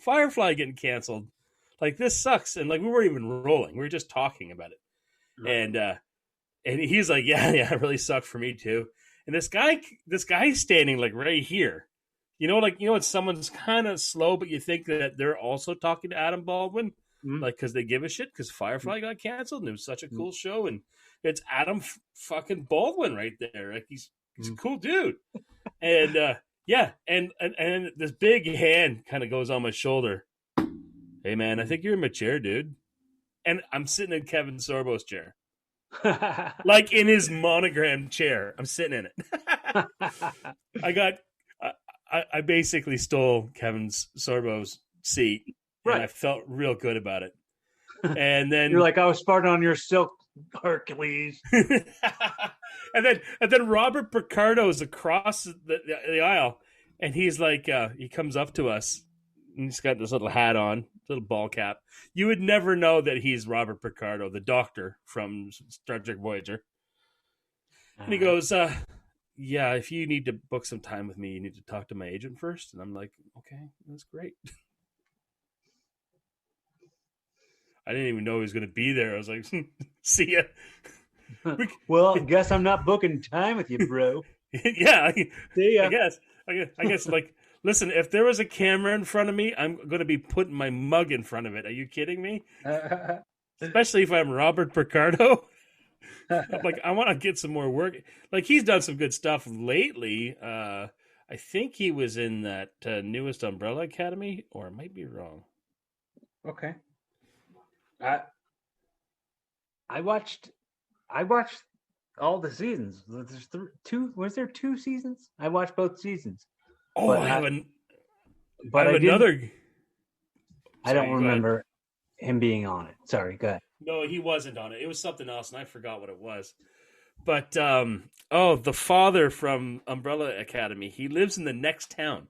Firefly getting canceled. Like, this sucks. And like, we weren't even rolling. We were just talking about it. Right. And he's like, yeah, it really sucked for me too. And this guy's standing like right here. When someone's kind of slow, but you think that they're also talking to Adam Baldwin, like, because they give a shit because Firefly got canceled and it was such a cool show. And it's Adam fucking Baldwin right there. Like, he's a cool dude. And, and this big hand kind of goes on my shoulder. Hey, man, I think you're in my chair, dude. And I'm sitting in Kevin Sorbo's chair. Like in his monogrammed chair. I'm sitting in it. I basically stole Kevin Sorbo's seat. Right. And I felt real good about it. And then you're like, I was farting on your silk Hercules. and then Robert Picardo is across the aisle, and he's like, he comes up to us, and he's got this little hat on, little ball cap. You would never know that he's Robert Picardo, the doctor from Star Trek Voyager. And he goes, yeah, if you need to book some time with me, you need to talk to my agent first. And I'm like, okay, that's great. I didn't even know he was going to be there. I was like, see ya. Well, I guess I'm not booking time with you, bro. Yeah. See ya. I guess, like, listen, if there was a camera in front of me, I'm going to be putting my mug in front of it. Are you kidding me? Especially if I'm Robert Picardo. I'm like, I want to get some more work. Like, he's done some good stuff lately. I think he was in that newest Umbrella Academy, or I might be wrong. Okay. I watched all the seasons. There's two. Was there 2 seasons? I watched both seasons. Oh, I have I another. I don't remember him being on it. Sorry, go ahead. No, he wasn't on it. It was something else, and I forgot what it was. But the father from Umbrella Academy, he lives in the next town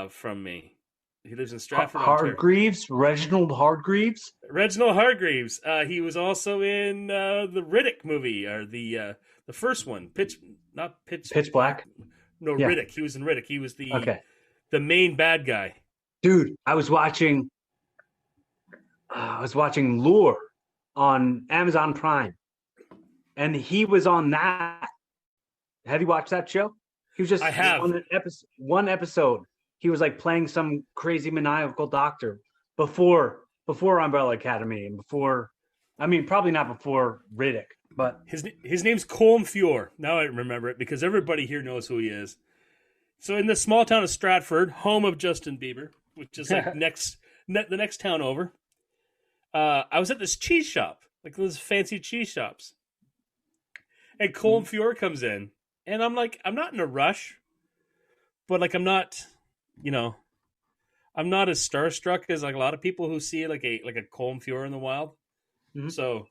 from me. He lives in Stratford. Hargreaves, Reginald Hargreaves. Reginald Hargreaves. He was also in the Riddick movie, or the first one, Pitch Black. No, yeah. Riddick. He was in Riddick. He was the main bad guy. Dude, I was watching Lure on Amazon Prime, and he was on that. Have you watched that show? He was just one episode. He was like playing some crazy maniacal doctor before Umbrella Academy and probably not before Riddick, but his name's Colm Feore. Now I remember it because everybody here knows who he is. So in the small town of Stratford, home of Justin Bieber, which is like the next town over, I was at this cheese shop, like those fancy cheese shops, and Colm Feore comes in, and I'm like, I'm not in a rush, but like I'm not as starstruck as like a lot of people who see like a Colm Feore in the wild. Mm-hmm. So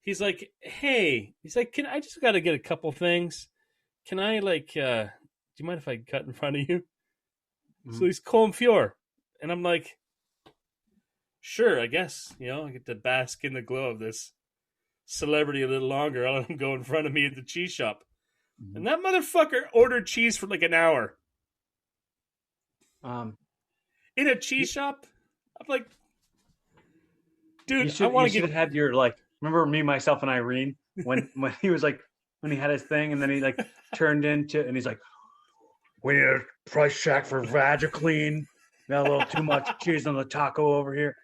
he's like, hey, I just got to get a couple things. Can I do you mind if I cut in front of you? Mm-hmm. So he's Colm Feore. And I'm like, sure, I guess, I get to bask in the glow of this celebrity a little longer. I'll let him go in front of me at the cheese shop. Mm-hmm. And that motherfucker ordered cheese for like an hour. In a cheese shop, I'm like, dude, I want to get. Had your remember me, myself, and Irene when he was like when he had his thing, and then he like turned into, and he's like, we need a price check for Vagiclean. Got a little too much cheese on the taco over here.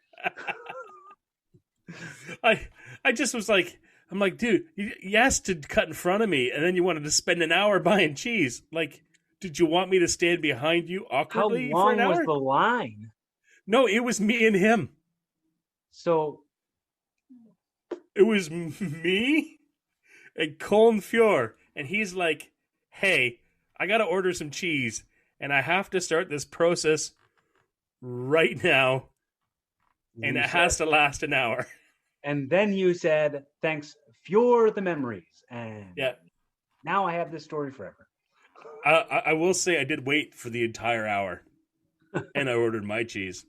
I just was like, I'm like, dude, you asked to cut in front of me, and then you wanted to spend an hour buying cheese, like. Did you want me to stand behind you awkwardly for an hour? How long was the line? No, it was me and him. So it was me and Colm Feore, and he's like, "Hey, I got to order some cheese, and I have to start this process right now, and it has to last an hour." And then you said, "Thanks, Feore the memories." And yeah. Now I have this story forever. I will say I did wait for the entire hour, and I ordered my cheese.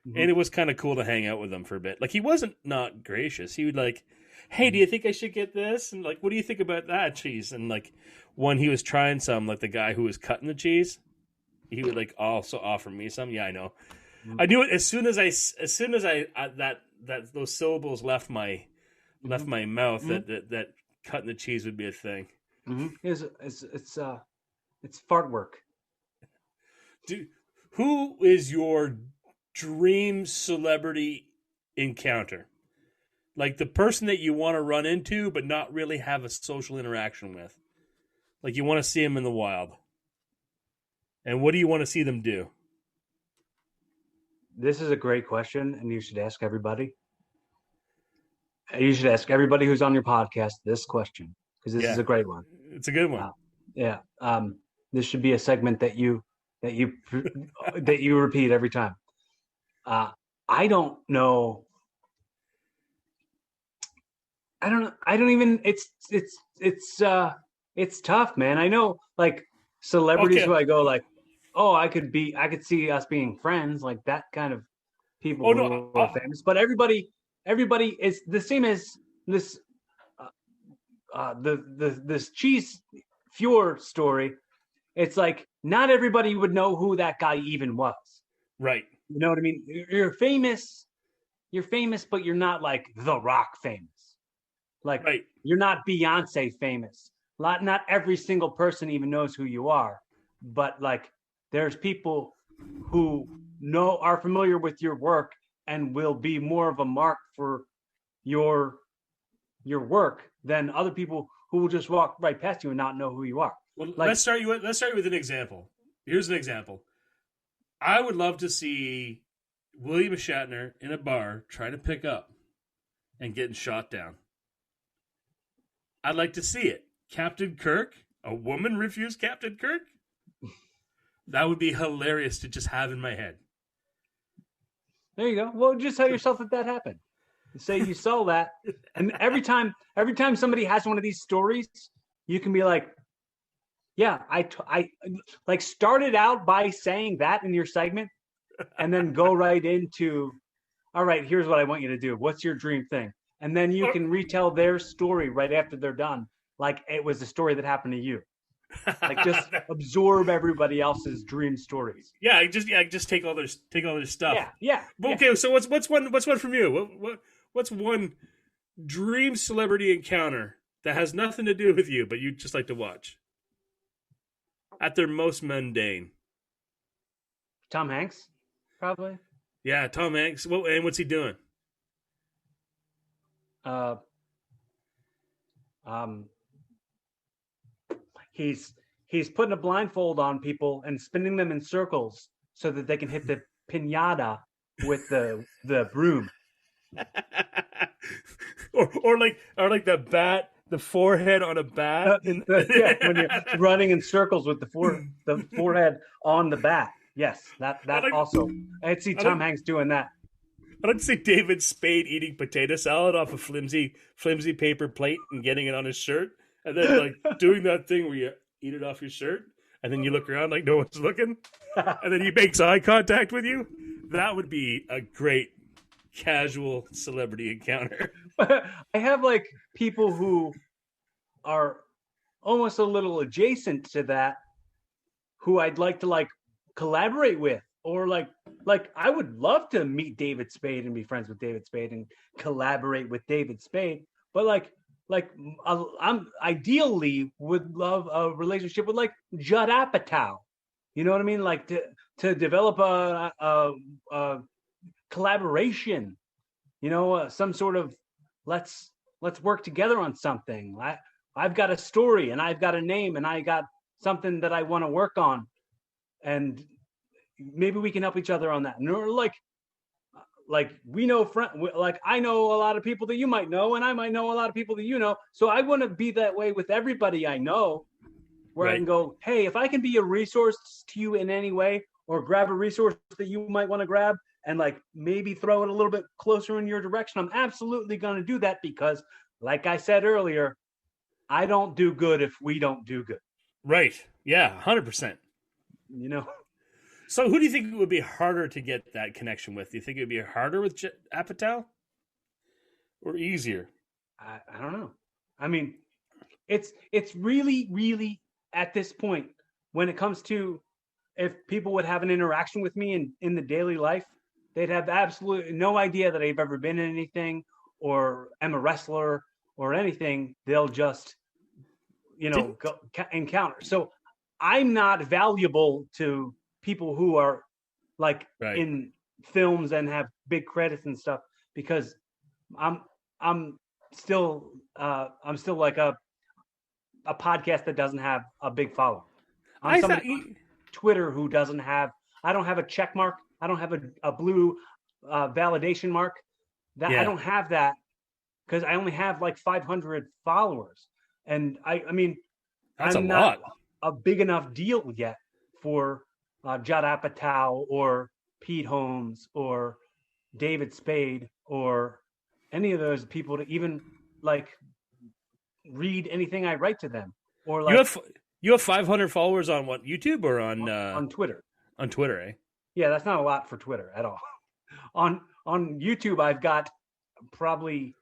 And it was kind of cool to hang out with him for a bit. Like, he wasn't not gracious. He would like, hey, do you think I should get this? And like, what do you think about that cheese? And like, when he was trying some, like the guy who was cutting the cheese, he would like also offer me some. Yeah, I know. I knew it as soon as that those syllables left my mouth that cutting the cheese would be a thing. It's fart work. Who is your dream celebrity encounter? Like the person that you want to run into but not really have a social interaction with. Like you want to see them in the wild. And what do you want to see them do? This is a great question, and you should ask everybody. You should ask everybody who's on your podcast this question, because this is a great one. It's a good one. This should be a segment that you repeat every time. I don't know. I don't even. It's tough, man. I know, like celebrities who I go like, oh, I could see us being friends, like that kind of people who are famous. But everybody is the same as this. This cheese Fjord story. It's like not everybody would know who that guy even was. Right. You know what I mean? You're famous, but you're not like The Rock famous. Like You're not Beyonce famous. Not every single person even knows who you are. But like there's people who are familiar with your work and will be more of a mark for your work than other people who will just walk right past you and not know who you are. Well, let's start with an example. Here's an example. I would love to see William Shatner in a bar trying to pick up and getting shot down. I'd like to see it. Captain Kirk, a woman refused Captain Kirk? That would be hilarious to just have in my head. There you go. Well, just tell yourself that happened. Say you saw that. And every time somebody has one of these stories, you can be like, yeah, I like started out by saying that in your segment and then go right into, all right, here's what I want you to do. What's your dream thing? And then you can retell their story right after they're done. Like it was a story that happened to you. Like just absorb everybody else's dream stories. Yeah, just take all their stuff. Yeah. Okay, so what's one from you? What's one dream celebrity encounter that has nothing to do with you, but you'd just like to watch? At their most mundane. Tom Hanks, probably. Yeah, Tom Hanks. Well, and what's he doing? He's putting a blindfold on people and spinning them in circles so that they can hit the piñata with the broom. or like the bat, the forehead on a bat. When you're running in circles with the forehead on the bat. Yes, that also. I'd see Tom Hanks doing that. I'd like to see David Spade eating potato salad off a flimsy paper plate and getting it on his shirt, and then like doing that thing where you eat it off your shirt, and then you look around like no one's looking, and then he makes eye contact with you. That would be a great casual celebrity encounter. I have like people who are almost a little adjacent to that who I'd like to like collaborate with, or like I would love to meet David Spade and be friends with David Spade and collaborate with David Spade, but like I'm ideally would love a relationship with like Judd Apatow. You know what I mean? Like to develop a collaboration, you know, some sort of let's work together on something. I've got a story and I've got a name and I got something that I want to work on, and maybe we can help each other on that. And like we know like I know a lot of people that you might know, and I might know a lot of people that you know. So I want to be that way with everybody I know, where I can go, hey, if I can be a resource to you in any way, or grab a resource that you might want to grab and like maybe throw it a little bit closer in your direction, I'm absolutely going to do that, because like I said earlier, I don't do good if we don't do good. Right. Yeah, 100%. You know? So who do you think it would be harder to get that connection with? Do you think it would be harder with Apatow or easier? I don't know. I mean, it's really, really at this point when it comes to if people would have an interaction with me in the daily life, they'd have absolutely no idea that I've ever been in anything or am a wrestler or anything. They'll just, go encounter. So I'm not valuable to people who are like in films and have big credits and stuff because I'm still like a podcast that doesn't have a big following. I'm somebody on Twitter who doesn't have. I don't have a check mark. I don't have a blue validation mark. I don't have that because I only have like 500 followers, and I mean, that's I'm a not lot. a big enough deal yet for Judd Apatow or Pete Holmes or David Spade or any of those people to even like read anything I write to them or like you have 500 followers on what, YouTube or on Twitter. On Twitter, eh? Yeah, that's not a lot for Twitter at all. On YouTube, I've got probably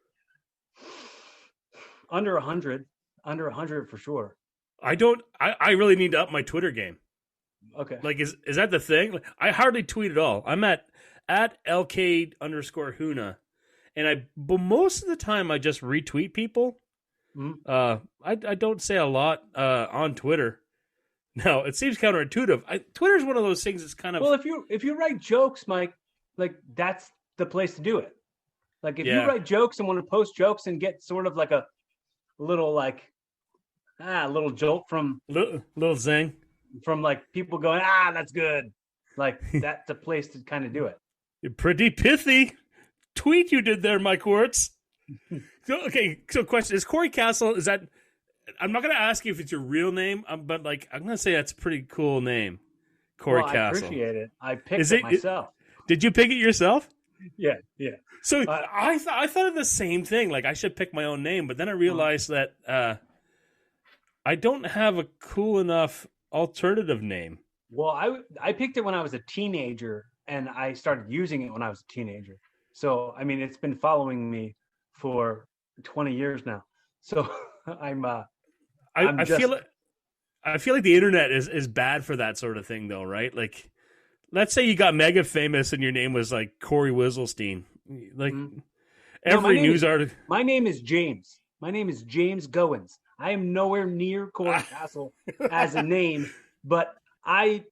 under 100 for sure. I really need to up my Twitter game. Okay. Like, is that the thing? Like, I hardly tweet at all. I'm at LK_Huna. But most of the time I just retweet people. Mm-hmm. I don't say a lot on Twitter. No, it seems counterintuitive. Twitter's one of those things that's kind of... Well, if you write jokes, Mike, like that's the place to do it. Like if you write jokes and want to post jokes and get sort of like a little like a little jolt from little zing from like people going, that's good. Like that's the place to kind of do it. You're pretty pithy tweet you did there, Mike Wurtz. So question is Corey Castle, is that... I'm not going to ask you if it's your real name, but like I'm going to say that's a pretty cool name, Corey Castle. I appreciate it. I picked it myself. Did you pick it yourself? Yeah. So I thought of the same thing. Like I should pick my own name, but then I realized that I don't have a cool enough alternative name. Well, I picked it when I was a teenager, and I started using it when I was a teenager. So I mean, it's been following me for 20 years now. So I feel like the internet is bad for that sort of thing, though, right? Like, let's say you got mega famous and your name was like Corey Wizzlestein. Like every news article. My name is James. My name is James Goins. I am nowhere near Corey Castle as a name, but I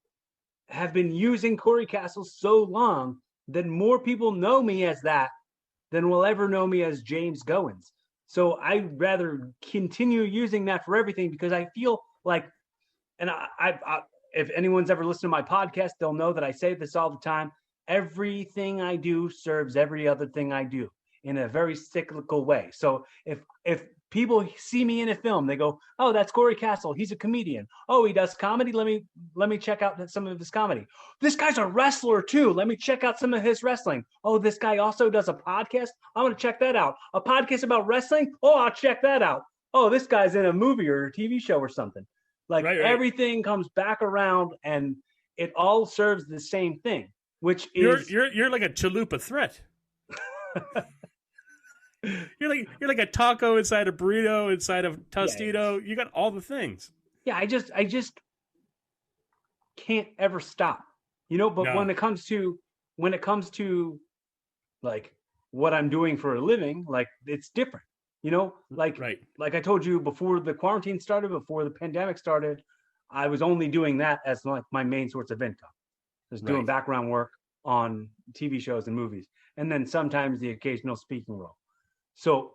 have been using Corey Castle so long that more people know me as that than will ever know me as James Goins. So I'd rather continue using that for everything because I feel like, and I if anyone's ever listened to my podcast, they'll know that I say this all the time. Everything I do serves every other thing I do in a very cyclical way. So if people see me in a film, they go, "Oh, that's Corey Castle. He's a comedian. Oh, he does comedy. Let me check out some of his comedy. This guy's a wrestler too. Let me check out some of his wrestling. Oh, this guy also does a podcast. I'm going to check that out. A podcast about wrestling. Oh, I'll check that out. Oh, this guy's in a movie or a TV show or something." Like everything comes back around and it all serves the same thing, which is you're like a chalupa threat. You're like a taco inside a burrito, inside of Tostito. You got all the things. Yeah, I just can't ever stop. But when it comes to like what I'm doing for a living, like it's different. Like I told you before the quarantine started, before the pandemic started, I was only doing that as like my main source of income. Just doing background work on TV shows and movies, and then sometimes the occasional speaking role. So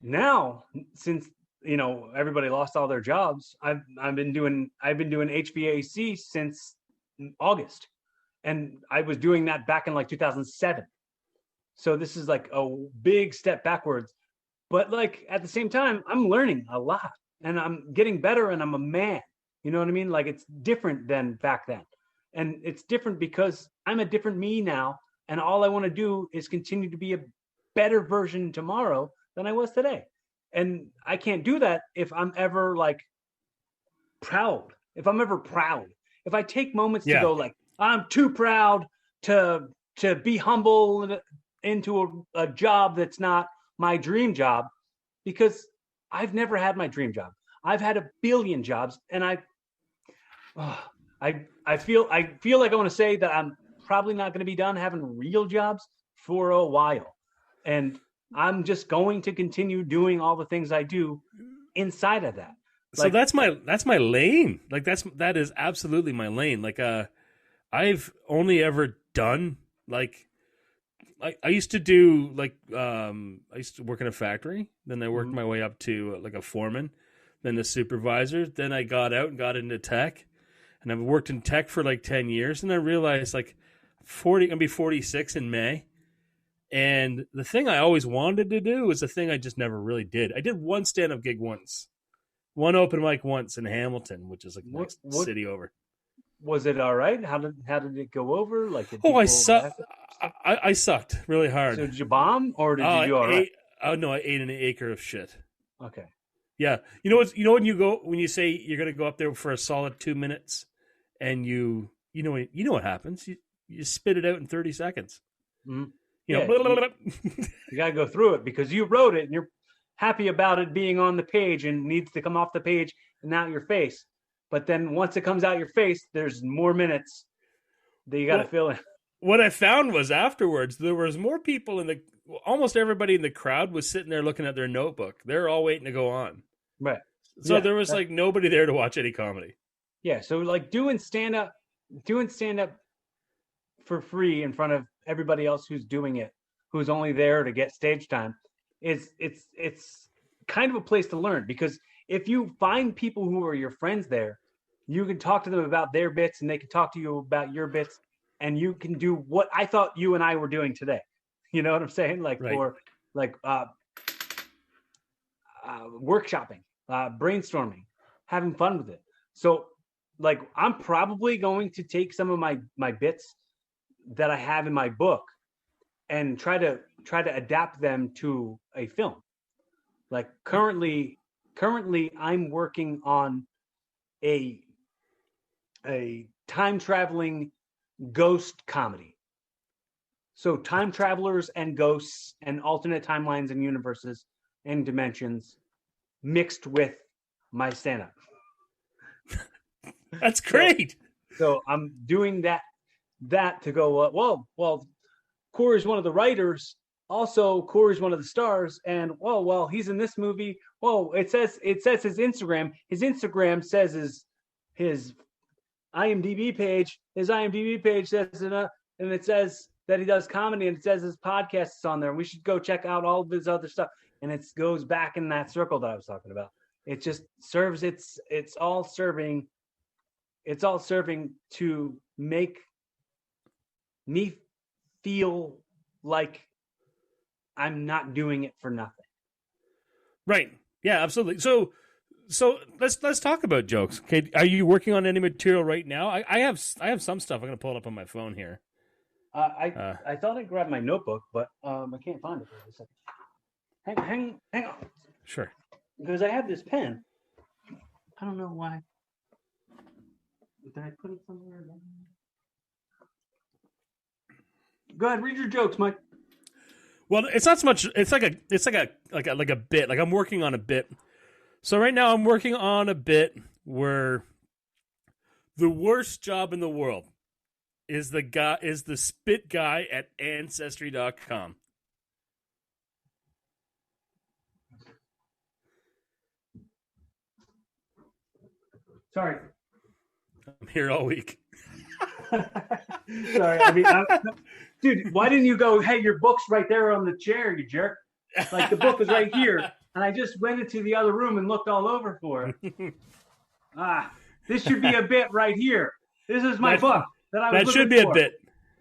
now, since everybody lost all their jobs, I've been doing HVAC since August, and I was doing that back in like 2007. So this is like a big step backwards, but like at the same time, I'm learning a lot and I'm getting better and I'm a man. You know what I mean? Like it's different than back then, and it's different because I'm a different me now. And all I want to do is continue to be a better version tomorrow than I was today. And I can't do that if I'm ever like proud. If I'm ever proud, if I take moments to go like, I'm too proud to be humble into a job that's not my dream job, because I've never had my dream job. I've had a billion jobs, and I feel like I want to say that I'm probably not going to be done having real jobs for a while, and I'm just going to continue doing all the things I do inside of that. So that's my lane. Like that is absolutely my lane. Like I've only ever done like I used to do like I used to work in a factory. Then I worked my way up to like a foreman, then a supervisor. Then I got out and got into tech, and I've worked in tech for like 10 years. And I realized like I'm gonna be 46 in May. And the thing I always wanted to do was the thing I just never really did. I did one stand-up gig once. One open mic once in Hamilton, which is like the next city over. Was it all right? How did it go over? Like, I sucked. I sucked really hard. So did you bomb or did you do all right? Oh no, I ate an acre of shit. Okay. Yeah, you know when you say you're gonna go up there for a solid 2 minutes, and you know what happens? You spit it out in 30 seconds. Mm-hmm. You gotta go through it because you wrote it and you're happy about it being on the page and needs to come off the page and out your face. But then once it comes out your face, there's more minutes that you got to fill in. What I found was afterwards, there was more people almost everybody in the crowd was sitting there looking at their notebook. They're all waiting to go on. Right. So there was like nobody there to watch any comedy. Yeah. So like doing stand up for free in front of everybody else who's doing it, who's only there to get stage time, it's kind of a place to learn, because if you find people who are your friends there, you can talk to them about their bits and they can talk to you about your bits, and you can do what I thought you and I were doing today. You know what I'm saying? Like, right. Or like workshopping, brainstorming, having fun with it. So like, I'm probably going to take some of my bits that I have in my book and try to adapt them to a film. Like currently I'm working on a time traveling ghost comedy. So time travelers and ghosts and alternate timelines and universes and dimensions mixed with my stand-up. That's great. So I'm doing that to go, well, Corey's one of the writers. Also, Corey's one of the stars, and well, he's in this movie. Well, it says his Instagram. His Instagram says his IMDb page. His IMDb page says and it says that he does comedy, and it says his podcast is on there. We should go check out all of his other stuff. And it goes back in that circle that I was talking about. It just serves. It's all serving to make me feel like I'm not doing it for nothing. Right. Yeah, absolutely. So let's talk about jokes. Okay. Are you working on any material right now? I have some stuff. I'm going to pull it up on my phone here. I thought I grabbed my notebook, but I can't find it for a second. Hang on. Sure. Because I have this pen. I don't know why. Did I put it somewhere? Go ahead, read your jokes, Mike. Well, it's not so much. It's like a bit. Like I'm working on a bit. So right now I'm working on a bit where the worst job in the world is the spit guy at Ancestry.com. Sorry. I'm here all week. Sorry. I mean, dude, why didn't you go, hey, your book's right there on the chair, you jerk? Like, the book is right here. And I just went into the other room and looked all over for it. This should be a bit right here. This is my book that I was looking for. That should be a bit.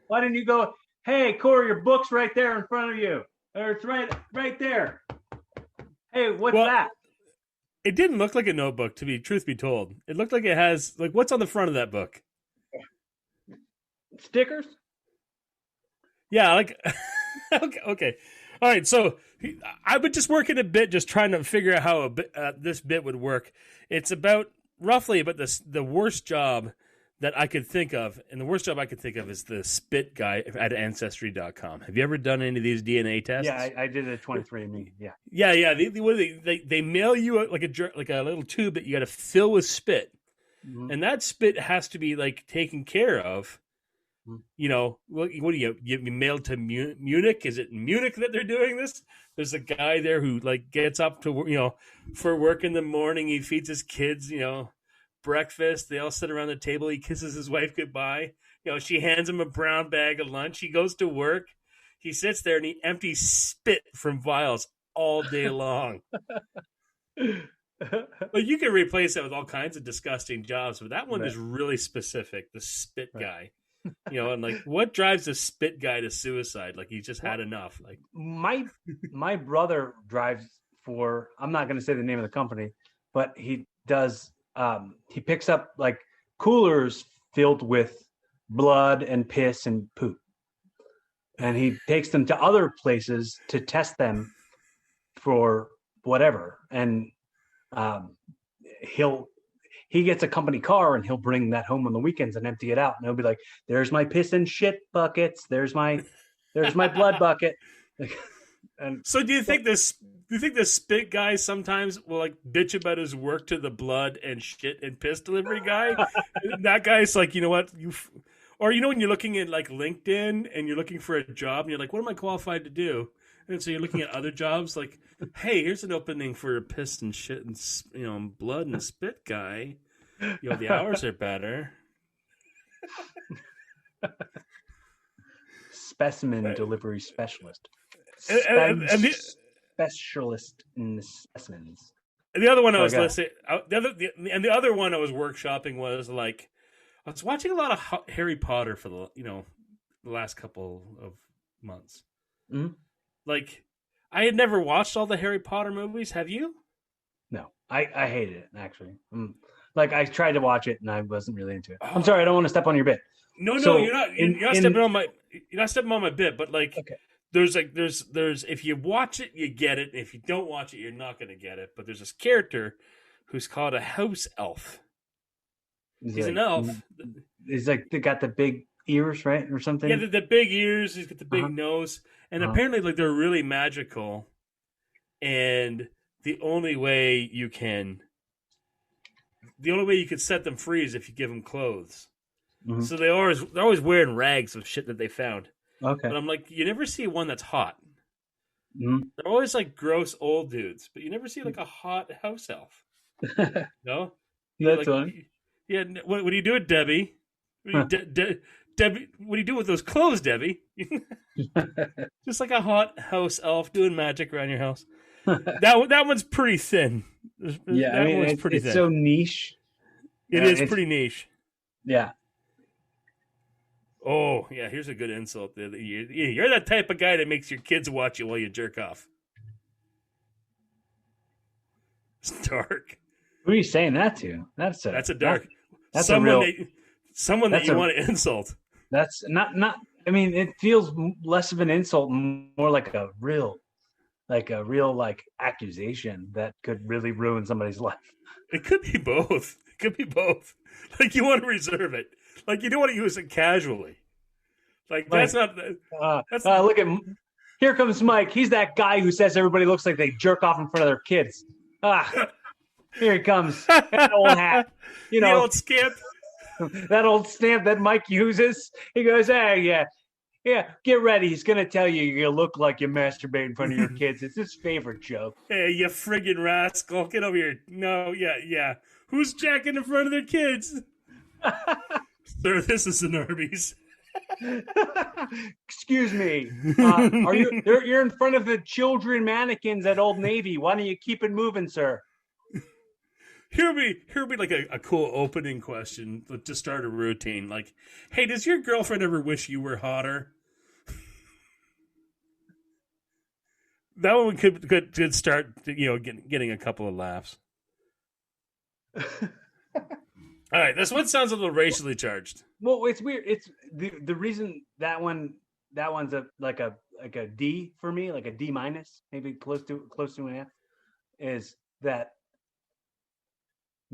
Why didn't you go, hey, Corey, your book's right there in front of you. Or it's right there. Hey, what's that? It didn't look like a notebook, truth be told. It looked like it has, like, what's on the front of that book? Stickers? Yeah, like, okay. All right, so I've been just working a bit, just trying to figure out how this bit would work. It's roughly about the worst job that I could think of, and the worst job I could think of is the spit guy at Ancestry.com. Have you ever done any of these DNA tests? Yeah, I did a 23andMe. Yeah. Yeah. They mail you like a little tube that you got to fill with spit, and that spit has to be like taken care of. You know, what do you mailed to Munich? Is it in Munich that they're doing this? There's a guy there who like gets up to for work in the morning. He feeds his kids, breakfast. They all sit around the table. He kisses his wife goodbye. She hands him a brown bag of lunch. He goes to work. He sits there and he empties spit from vials all day long. Well, you can replace that with all kinds of disgusting jobs, but that one is really specific. The spit guy. And like, what drives a spit guy to suicide? Like, he just had enough. Like, my brother drives for, I'm not going to say the name of the company, but he does. He picks up like coolers filled with blood and piss and poop, and he takes them to other places to test them for whatever. And he gets a company car and he'll bring that home on the weekends and empty it out. And he'll be like, there's my piss and shit buckets. There's my blood bucket. And so do you think this spit guy sometimes will like bitch about his work to the blood and shit and piss delivery guy? That guy's like, you know what? Or when you're looking at like LinkedIn and you're looking for a job and you're like, what am I qualified to do? And so you're looking at other jobs like, hey, here's an opening for a piss and shit and blood and spit guy. The hours are better. Specimen delivery specialist. Specialist in the specimens. And the other one I was listening. The other one I was workshopping was like, I was watching a lot of Harry Potter for the last couple of months. Mm-hmm. Like, I had never watched all the Harry Potter movies. Have you? No, I hated it actually. Like, I tried to watch it and I wasn't really into it. I'm sorry, I don't want to step on your bit. No, you're not. You're not stepping on my. You're not stepping on my bit. But like, okay. There's if you watch it, you get it. If you don't watch it, you're not going to get it. But there's this character who's called a house elf. He's an elf. He's like, they got the big ears, right, or something. Yeah, the big ears. He's got the big nose, and apparently, like, they're really magical. And the only way you can set them free is if you give them clothes. Mm-hmm. So they're always wearing rags of shit that they found. Okay. But I'm like, you never see one that's hot. Mm-hmm. They're always like gross old dudes, but you never see like a hot house elf. No? That's fun. Yeah, what do you do with Debbie? Debbie, what do you do with those clothes, Debbie? Just like a hot house elf doing magic around your house. That one's pretty thin. Yeah, one's pretty thin. It's so niche. It is pretty niche. Yeah. Oh, yeah, here's a good insult. You're that type of guy that makes your kids watch you while you jerk off. It's dark. Who are you saying that to? That's a dark. That's someone that you want to insult. That's not. I mean, it feels less of an insult, more like a real accusation that could really ruin somebody's life. It could be both. Like, you want to reserve it. Like, you don't want to use it casually. Like, that's not. Look at. Here comes Mike. He's that guy who says everybody looks like they jerk off in front of their kids. Here he comes. That old hat. The old scamp. That old stamp that Mike uses. He goes, hey, yeah, get ready. He's going to tell you you're going to look like you masturbate in front of your kids. It's his favorite joke. Hey, you friggin' rascal. Get over here. No, yeah. Who's jacking in front of their kids? Sir, this is an Arby's. Excuse me. You're in front of the children mannequins at Old Navy. Why don't you keep it moving, sir? Here would be like a cool opening question to start a routine. Like, hey, does your girlfriend ever wish you were hotter? That one could start, getting a couple of laughs. All right, this one sounds a little racially charged. Well, it's weird. It's the reason that one that one's like a D for me, like a D minus, maybe close to an F. Is that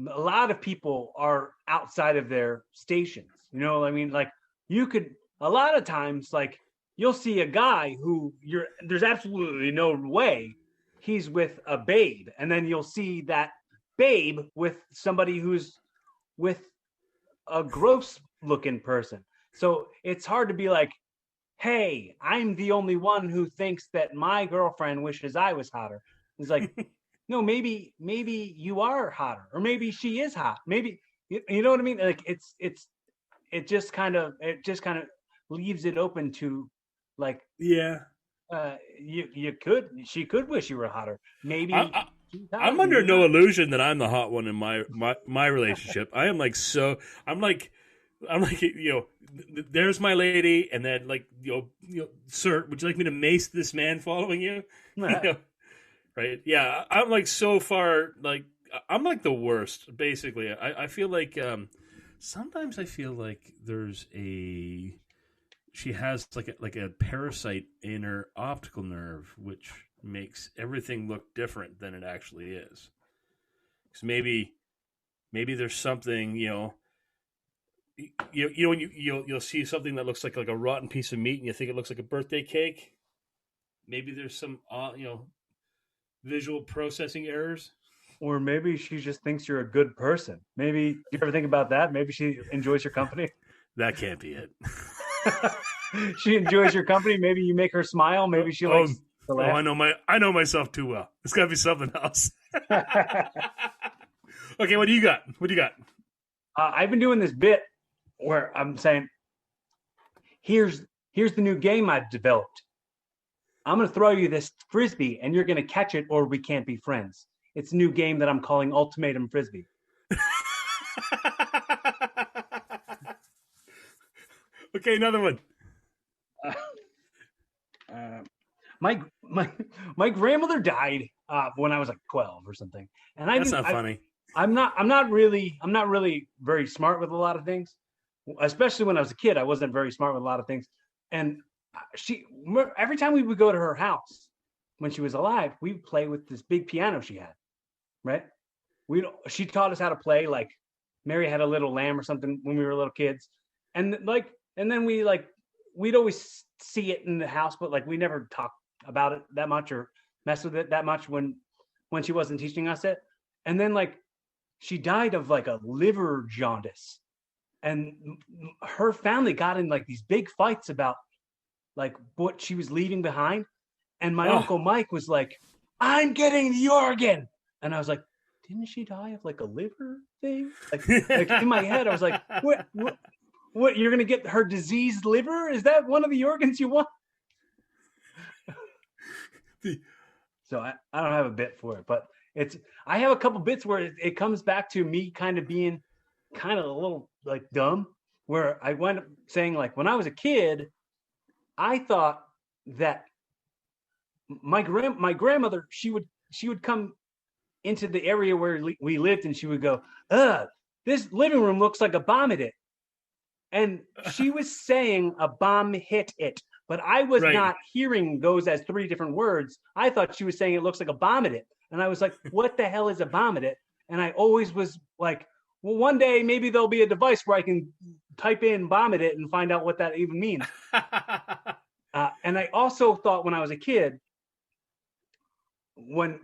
a lot of people are outside of their stations? You know, I mean, like you could a lot of times, like you'll see a guy who there's absolutely no way he's with a babe, and then you'll see that babe with somebody who's with a gross looking person. So it's hard to be like, hey, I'm the only one who thinks that my girlfriend wishes I was hotter. It's like, no, maybe you are hotter, or maybe she is hot. Maybe you know what I mean? Like it just kind of leaves it open to like, yeah. She could wish you were hotter. Maybe I'm under no illusion that I'm the hot one in my relationship. I am like I'm like, you know, there's my lady, and then like, you know, sir, would you like me to mace this man following you? You know, right? Yeah, I'm like so far, like I'm like the worst. Basically, I feel like sometimes I feel like she has like a parasite in her optical nerve, which makes everything look different than it actually is. Because maybe there's something, you know. You know when you'll see something that looks like a rotten piece of meat and you think it looks like a birthday cake. Maybe there's some you know, visual processing errors. Or maybe she just thinks you're a good person. Maybe you ever think about that? Maybe she enjoys your company. That can't be it. She enjoys your company. Maybe you make her smile. Maybe she likes to laugh. I know myself too well. It's got to be something else. Okay, what do you got? I've been doing this bit where I'm saying, here's the new game I've developed. I'm going to throw you this Frisbee and you're going to catch it or we can't be friends. It's a new game that I'm calling Ultimatum Frisbee. Okay, another one. My grandmother died when I was like 12 or something. And that's not funny. I'm not really very smart with a lot of things. Especially when I was a kid, I wasn't very smart with a lot of things. And every time we would go to her house when she was alive, we would play with this big piano she had, right? She taught us how to play like Mary Had a Little Lamb or something when we were little kids. And then we'd always see it in the house, but like we never talked about it that much or mess with it that much when she wasn't teaching us it. And then like she died of like a liver jaundice. And her family got in like these big fights about like what she was leaving behind. And my Uncle Mike was like, I'm getting the organ. And I was like, didn't she die of like a liver thing? Like in my head, I was like, what you're going to get her diseased liver? Is that one of the organs you want? So I don't have a bit for it, but I have a couple bits where it comes back to me kind of being kind of a little like dumb, where I wind up saying like, when I was a kid, I thought that my grandmother, she would come into the area where we lived and she would go, this living room looks like a bomb hit it. And she was saying a bomb hit it, but I was not hearing those as three different words. I thought she was saying it looks like a bomb hit it. And I was like, what the hell is a bomb hit it? And I always was like, well, one day maybe there'll be a device where I can type in bomb it and find out what that even means. And I also thought when I was a kid, when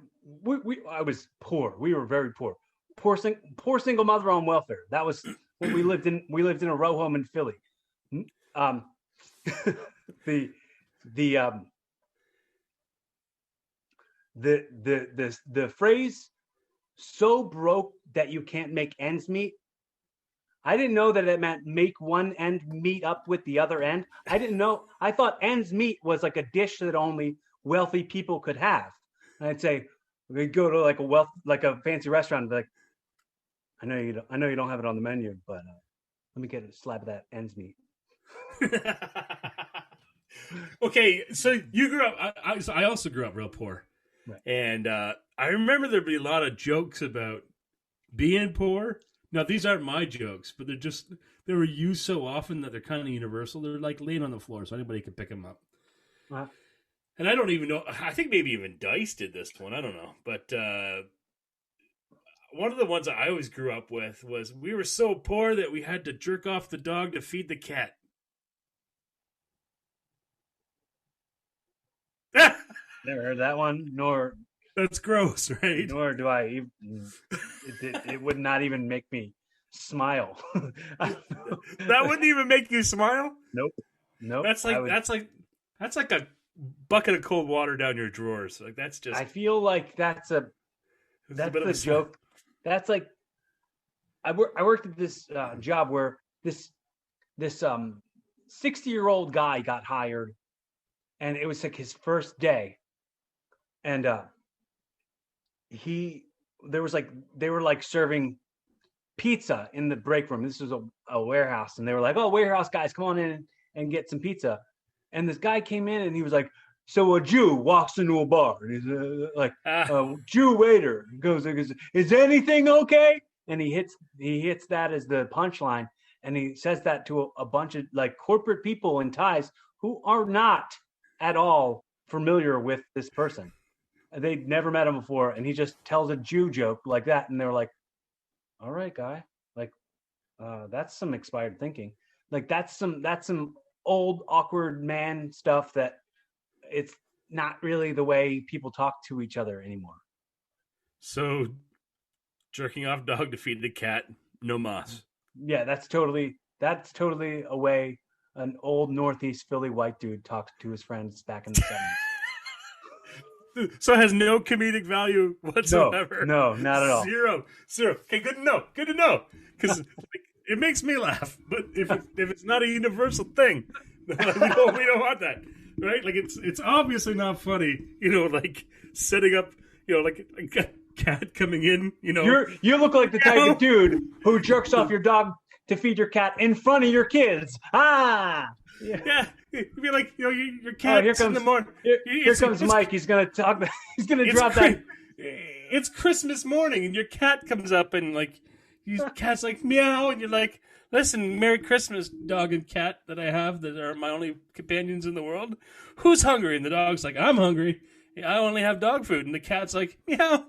I was poor, we were very poor. Poor single mother on welfare. That was what we lived in. We lived in a row home in Philly. The phrase "so broke that you can't make ends meet." I didn't know that it meant make one end meet up with the other end. I didn't know. I thought ends meet was like a dish that only wealthy people could have. And I'd say we'd go to like a fancy restaurant and be like, I know you don't have it on the menu, but let me get a slab of that ends meet. Okay, so you grew up. I also grew up real poor, right. And I remember there'd be a lot of jokes about being poor, Now, these aren't my jokes, but they were used so often that they're kind of universal. They're like laying on the floor, so anybody can pick them up. And I don't even know. I think maybe even Dice did this one. I don't know. But one of the ones I always grew up with was we were so poor that we had to jerk off the dog to feed the cat. Never heard that one, nor That's gross, right? nor do I even. It would not even make me smile. That wouldn't even make you smile. Nope. That's like a bucket of cold water down your drawers. Like that's just. I feel like that's the joke. That's like I worked at this job where this 60-year-old guy got hired, and it was like his first day, and they were like serving pizza in the break room. This was a warehouse, and they were like, "Oh, warehouse guys, come on in and get some pizza." And this guy came in, and he was like, "So a Jew walks into a bar, and he's like, Jew waiter goes, is anything okay?" And he hits that as the punchline, and he says that to a bunch of like corporate people in ties who are not at all familiar with this person. They'd never met him before, and he just tells a Jew joke like that, and they're like, "All right, guy, like, that's some expired thinking. Like that's some old awkward man stuff that it's not really the way people talk to each other anymore." So, jerking off dog to feed the cat, no mas. Yeah, that's totally a way an old Northeast Philly white dude talked to his friends back in the 70s. So it has no comedic value whatsoever. No, not at all. Zero. Okay, good to know. Because it makes me laugh. But if it's not a universal thing, we don't want that, right? Like it's obviously not funny. Like setting up, like a cat coming in. You look like the type of dude who jerks off your dog to feed your cat in front of your kids. Yeah. You'd be like, your cat's in the morning. Here comes Mike. He's gonna talk. He's gonna drop that. It's Christmas morning, and your cat comes up, and like, your cat's like meow, and you're like, "Listen, Merry Christmas, dog and cat that I have that are my only companions in the world. Who's hungry?" And the dog's like, "I'm hungry. I only have dog food." And the cat's like, meow.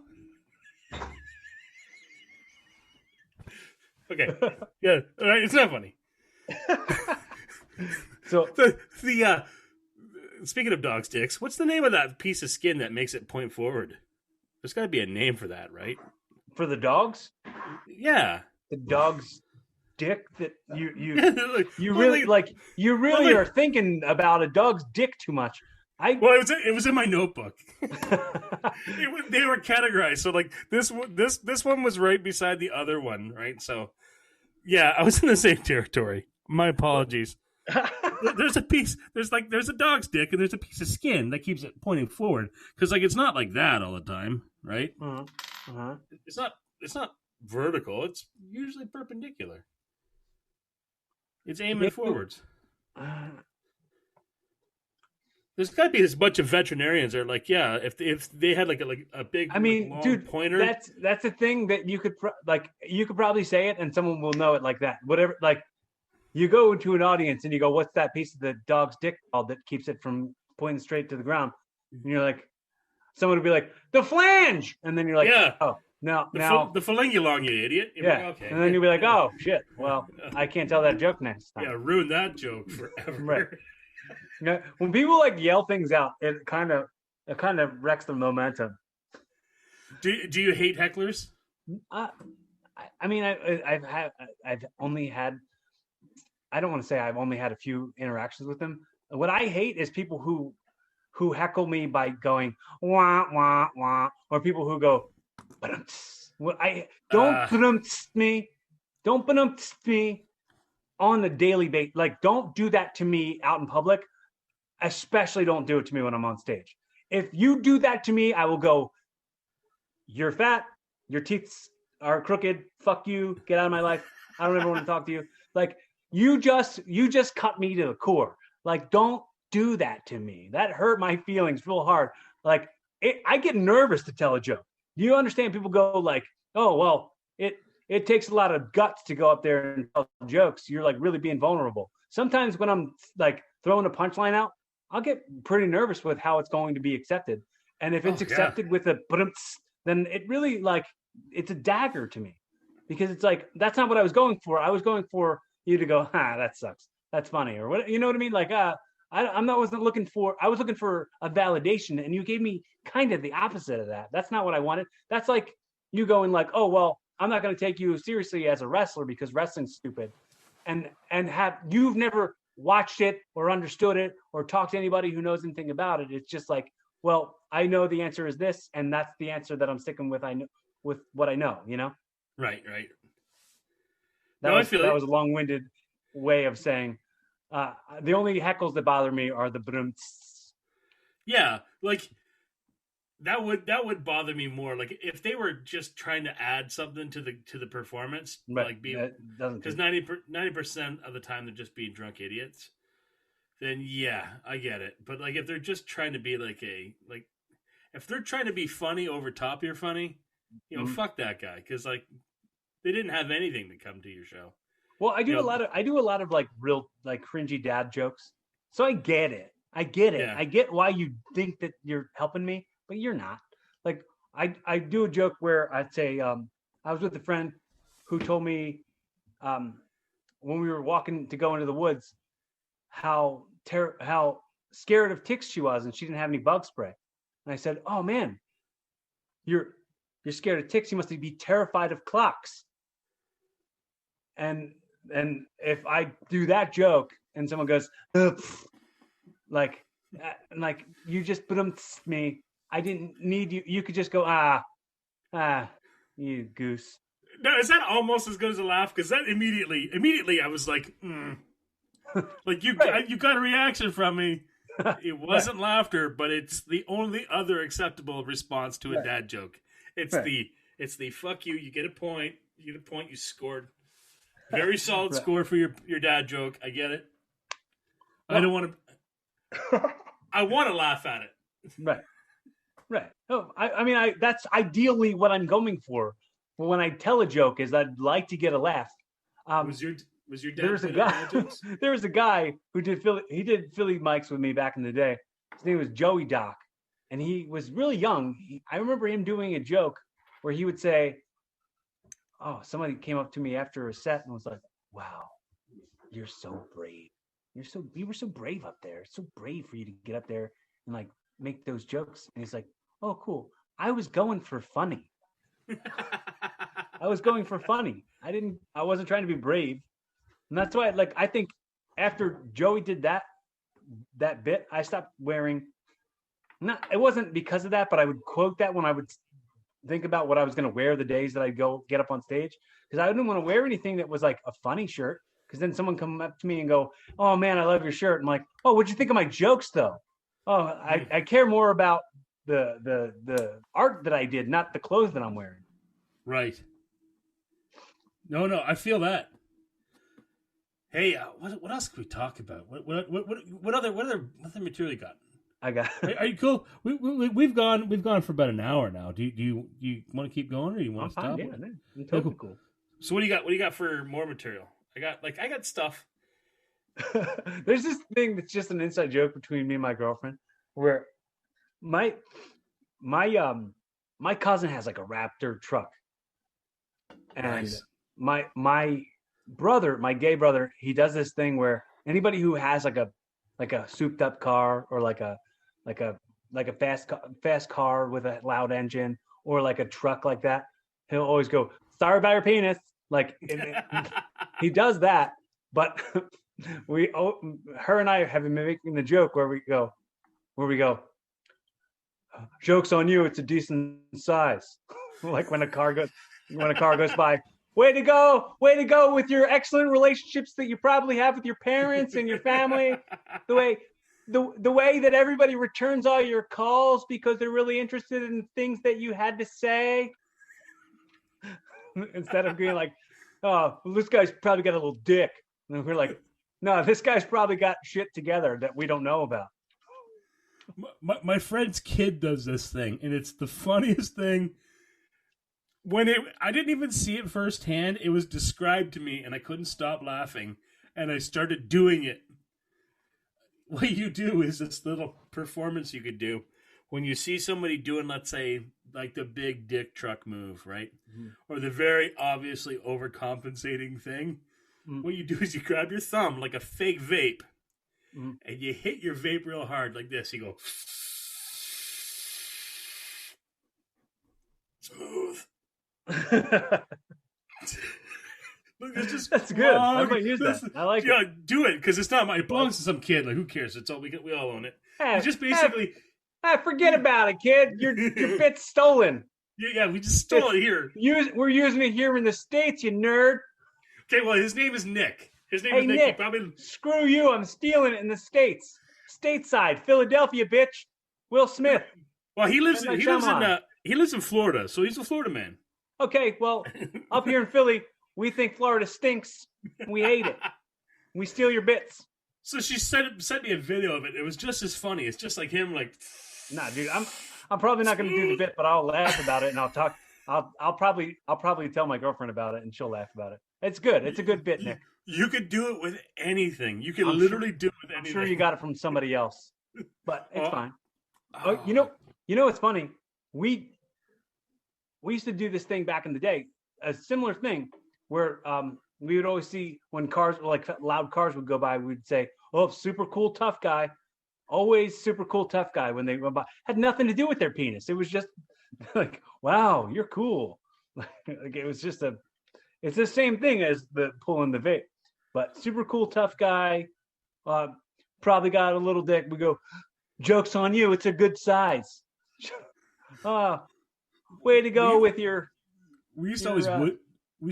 Okay, yeah, all right. It's not funny. So the speaking of dog sticks, what's the name of that piece of skin that makes it point forward? There's got to be a name for that, right? For the dogs? Yeah, the dog's dick that you really are thinking about a dog's dick too much. It was in my notebook. They were categorized, so like this one was right beside the other one, right? So yeah, I was in the same territory. My apologies. There's a dog's dick, and there's a piece of skin that keeps it pointing forward because like it's not like that all the time, right? It's not vertical. It's usually perpendicular. It's aiming forwards. There's got to be this bunch of veterinarians that are like, yeah, if they had like a big, long dude, pointer. That's a thing that you could probably say it and someone will know it like that. Whatever, like you go into an audience and you go, "What's that piece of the dog's dick called that keeps it from pointing straight to the ground?" And you're like, someone would be like, "The flange," and then you're like, "Yeah, oh, now the phalangulong, you idiot." You're yeah, like, okay. And then you'll be like, "Oh shit, well, I can't tell that joke next time." Yeah, ruin that joke forever. Right. Yeah, when people like yell things out, it kind of wrecks the momentum. Do you hate hecklers? I've only had. I don't want to say I've only had a few interactions with them. What I hate is people who heckle me by going wah wah wah, or people who go. Don't me on the daily basis. Like, don't do that to me out in public. Especially don't do it to me when I'm on stage. If you do that to me, I will go, "You're fat, your teeth are crooked, fuck you, get out of my life. I don't ever want to talk to you." Like, you just cut me to the core. Like, don't do that to me. That hurt my feelings real hard. Like, I get nervous to tell a joke. Do you understand? People go like, "Oh, well, it takes a lot of guts to go up there and tell jokes. You're like really being vulnerable. Sometimes when I'm like throwing a punchline out, I'll get pretty nervous with how it's going to be accepted. And if it's accepted with a then it really like it's a dagger to me, because it's like that's not what I was going for. I was going for you to go, that sucks. That's funny, or what, you know what I mean? Like I wasn't looking for. I was looking for a validation, and you gave me kind of the opposite of that. That's not what I wanted. That's like you going like, oh well, I'm not going to take you seriously as a wrestler because wrestling's stupid, and have you've never watched it or understood it or talked to anybody who knows anything about it. It's just like, well, I know the answer is this, and that's the answer that I'm sticking with. I know with what I know, you know. Right. That was a long-winded way of saying the only heckles that bother me are the brumts. Yeah, like that would bother me more. Like if they were just trying to add something to the performance, right. Like because 90% of the time they're just being drunk idiots. Then yeah, I get it. But like if they're just trying to be if they're trying to be funny over top you're funny, you know, fuck that guy, because like they didn't have anything to come to your show. Well, I do a lot of like real like cringy dad jokes. So I get it. Yeah. I get why you think that you're helping me, but you're not. Like I do a joke where I'd say I was with a friend who told me when we were walking to go into the woods how scared of ticks she was, and she didn't have any bug spray. And I said, "Oh man, you're scared of ticks. You must be terrified of clocks." And if I do that joke and someone goes, like you just me, I didn't need you. You could just go, you goose. No, is that almost as good as a laugh? Because that immediately I was like, like you got a reaction from me. It wasn't laughter, but it's the only other acceptable response to a dad joke. It's the fuck you. You get a point. You scored. Very solid score for your dad joke. I get it. Well, I don't want to. I want to laugh at it. Right. No, I mean, that's ideally what I'm going for. When I tell a joke, is I'd like to get a laugh. Was your dad? There was a guy who did Philly mics with me back in the day. His name was Joey Doc, and he was really young. I remember him doing a joke where he would say, "Oh, somebody came up to me after a set and was like, wow, you're so brave. You were so brave up there. It's so brave for you to get up there and like make those jokes." And he's like, "Oh, cool. I was going for funny. I wasn't trying to be brave." And that's why, like, I think after Joey did that bit, I stopped wearing. It wasn't because of that, but I would quote that when I would think about what I was going to wear the days that I'd go get up on stage, because I didn't want to wear anything that was like a funny shirt, because then someone come up to me and go, "Oh man, I love your shirt." I'm like, "Oh, what'd you think of my jokes though?" "Oh, I care more about the art that I did, not the clothes that I'm wearing." Right. No, I feel that. Hey, what else can we talk about? What other material you got? I got. Are you cool? We've gone for about an hour now. Do you want to keep going, or you want to stop? Yeah, I'm totally cool. So what do you got for more material? I got stuff. There's this thing that's just an inside joke between me and my girlfriend, where my cousin has like a Raptor truck, and nice. my brother, my gay brother, he does this thing where anybody who has like a souped up car, or like a fast car with a loud engine, or like a truck like that, he'll always go, "Sorry about your penis." Like he does that, but her and I have been making the joke where we go, "Joke's on you, it's a decent size." Like when a car goes by, way to go with your excellent relationships that you probably have with your parents and your family. The way that everybody returns all your calls because they're really interested in things that you had to say. Instead of being like, "Oh, well, this guy's probably got a little dick." And we're like, "No, this guy's probably got shit together that we don't know about." My friend's kid does this thing, and it's the funniest thing. I didn't even see it firsthand. It was described to me, and I couldn't stop laughing, and I started doing it. What you do is this little performance you could do when you see somebody doing, let's say, like the big dick truck move, right? Mm-hmm. Or the very obviously overcompensating thing. Mm-hmm. What you do is you grab your thumb like a fake vape, mm-hmm. and you hit your vape real hard like this. You go smooth. Look, that's good. I might use that. I like it. Yeah, do it because it's not mine. It belongs to some kid. Like, who cares? It's all we all own it. Hey, just basically. Forget about it, kid. Your bit's stolen. Yeah, we just stole it here. We're using it here in the States, you nerd. Okay, well, his name is Nick. His name is Nick. Nick, screw you. I'm stealing it in the States. Stateside, Philadelphia, bitch. Will Smith. Well, he lives in Florida, so he's a Florida man. Okay, well, up here in Philly, we think Florida stinks. We hate it. We steal your bits. So she sent me a video of it. It was just as funny. It's just like him, like. Nah, dude, I'm probably not going to do the bit, but I'll laugh about it, and I'll talk. I'll probably tell my girlfriend about it, and she'll laugh about it. It's good. It's a good bit, Nick. You could do it with anything. You can literally do it with anything. I'm sure you got it from somebody else, but it's fine. Oh, you know, it's funny. We used to do this thing back in the day, a similar thing where we would always see when cars, like loud cars would go by, we'd say, "Oh, super cool, tough guy." Always super cool, tough guy when they went by. Had nothing to do with their penis. It was just like, wow, you're cool. Like it was just it's the same thing as the pulling the vape, but super cool, tough guy. Probably got a little dick. We go, joke's on you. It's a good size. Way to go with your. We used to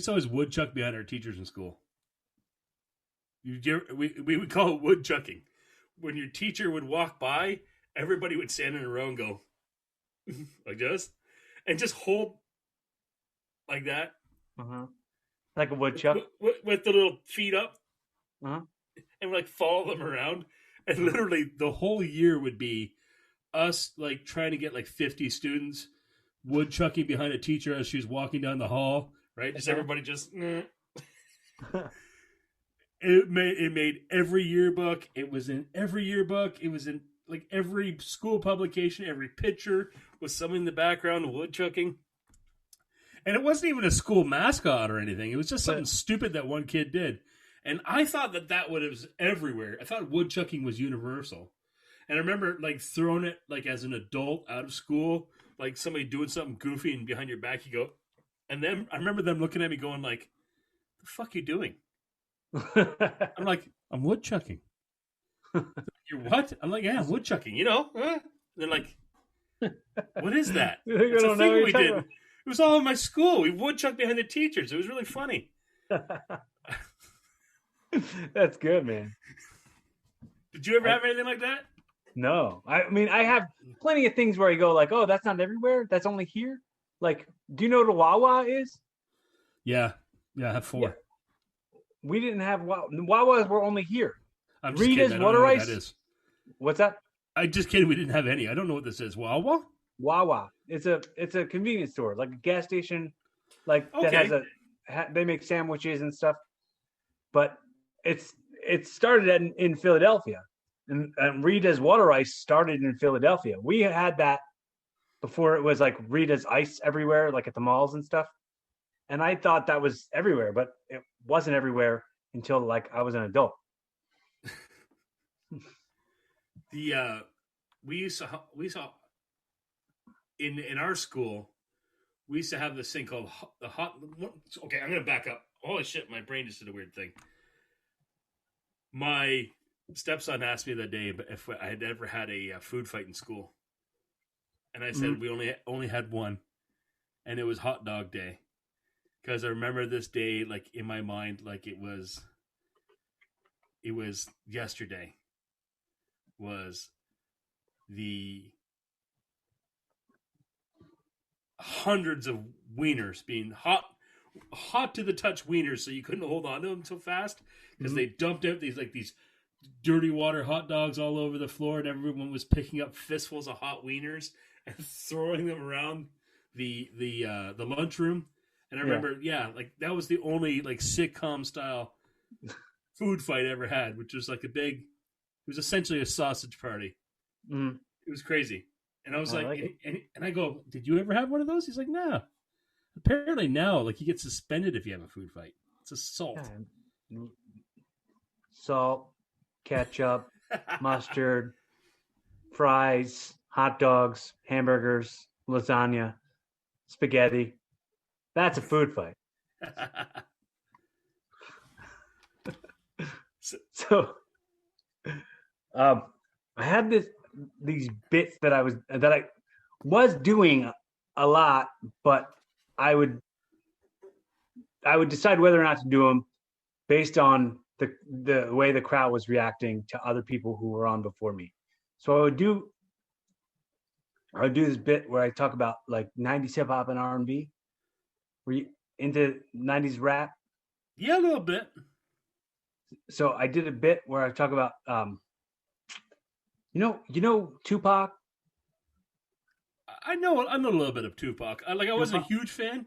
always woodchuck behind our teachers in school. We would call it woodchucking. When your teacher would walk by, everybody would stand in a row and go like this, and just hold like that, like a woodchuck with the little feet up, and like follow them around. And literally, the whole year would be us like trying to get like 50 students woodchucking behind a teacher as she was walking down the hall. Right, just everybody just. It made every yearbook. It was in every yearbook. It was in like every school publication. Every picture was someone in the background woodchucking. And it wasn't even a school mascot or anything. It was just something stupid that one kid did. And I thought that was everywhere. I thought woodchucking was universal. And I remember like throwing it like as an adult out of school, like somebody doing something goofy and behind your back you go. And then I remember them looking at me going like, "The fuck you doing?" I'm like, "I'm woodchucking." "You're what?" I'm like, "Yeah, I'm woodchucking." You know? They're like, "What is that?" It's a thing we did. It was all in my school. We woodchucked behind the teachers. It was really funny. That's good, man. Did you ever have anything like that? No. I mean, I have plenty of things where I go like, "Oh, that's not everywhere. That's only here." Like, do you know what a Wawa is? Yeah. I have 4. Yeah. We didn't have Wawas were only here. I'm just Rita's kidding. Water ice. What that is. What's that? I just kidding. We didn't have any. I don't know what this is. Wawa. It's a convenience store, like a gas station, like that has they make sandwiches and stuff. But it started in Philadelphia, and Rita's water ice started in Philadelphia. We had that before it was like Rita's ice everywhere, like at the malls and stuff. And I thought that was everywhere, but it wasn't everywhere until like I was an adult. We saw in our school, we used to have this thing called the hot. Okay, I'm gonna back up. Holy shit, my brain just did a weird thing. My stepson asked me that day if I had ever had a food fight in school, and I said we only had one, and it was hot dog day. Because I remember this day, like in my mind, like it was yesterday. Was the hundreds of wieners being hot to the touch wieners, so you couldn't hold on to them so fast because they dumped out these dirty water hot dogs all over the floor, and everyone was picking up fistfuls of hot wieners and throwing them around the lunchroom, and I remember, like that was the only like sitcom style food fight I ever had, which was like it was essentially a sausage party. Mm. It was crazy, and I was like and I go, did you ever have one of those? He's like, no. Apparently now, like you get suspended if you have a food fight. It's assault. Salt, ketchup, mustard, fries, hot dogs, hamburgers, lasagna, spaghetti. That's a food fight. So, I had these bits that I was doing a lot, but I would decide whether or not to do them based on the way the crowd was reacting to other people who were on before me. So I would do this bit where I talk about like 90s hip hop and R&B. Were you into 90s rap? Yeah, a little bit. So I did a bit where I talk about you know Tupac? I know a little bit of Tupac. I wasn't a huge fan,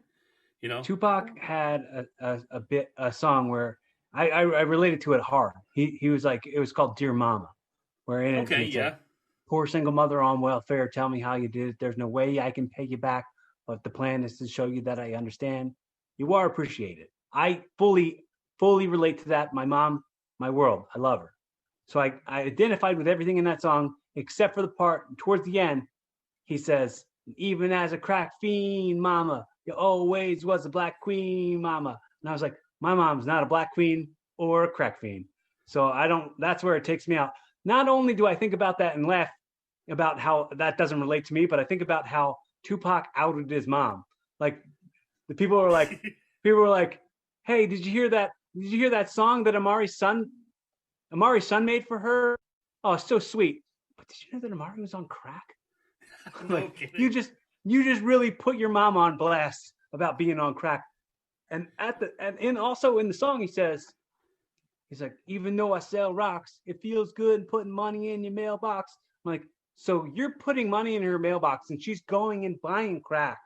you know. Tupac had a song where I related to it hard. He was like, it was called Dear Mama, where in it, it's like, poor single mother on welfare, tell me how you did it. There's no way I can pay you back, but the plan is to show you that I understand. You are appreciated. I fully relate to that. My mom, my world. I love her. So I identified with everything in that song, except for the part towards the end. He says, even as a crack fiend, mama, you always was a black queen, mama. And I was like, my mom's not a black queen or a crack fiend. So that's where it takes me out. Not only do I think about that and laugh about how that doesn't relate to me, but I think about how Tupac outed his mom. Like the people were like, hey, did you hear that? Did you hear that song that Amari's son made for her? Oh, it's so sweet. But did you know that Amari was on crack? Like you just really put your mom on blast about being on crack. And also in the song he's like, even though I sell rocks, it feels good putting money in your mailbox. I'm like, so you're putting money in her mailbox and she's going and buying crack.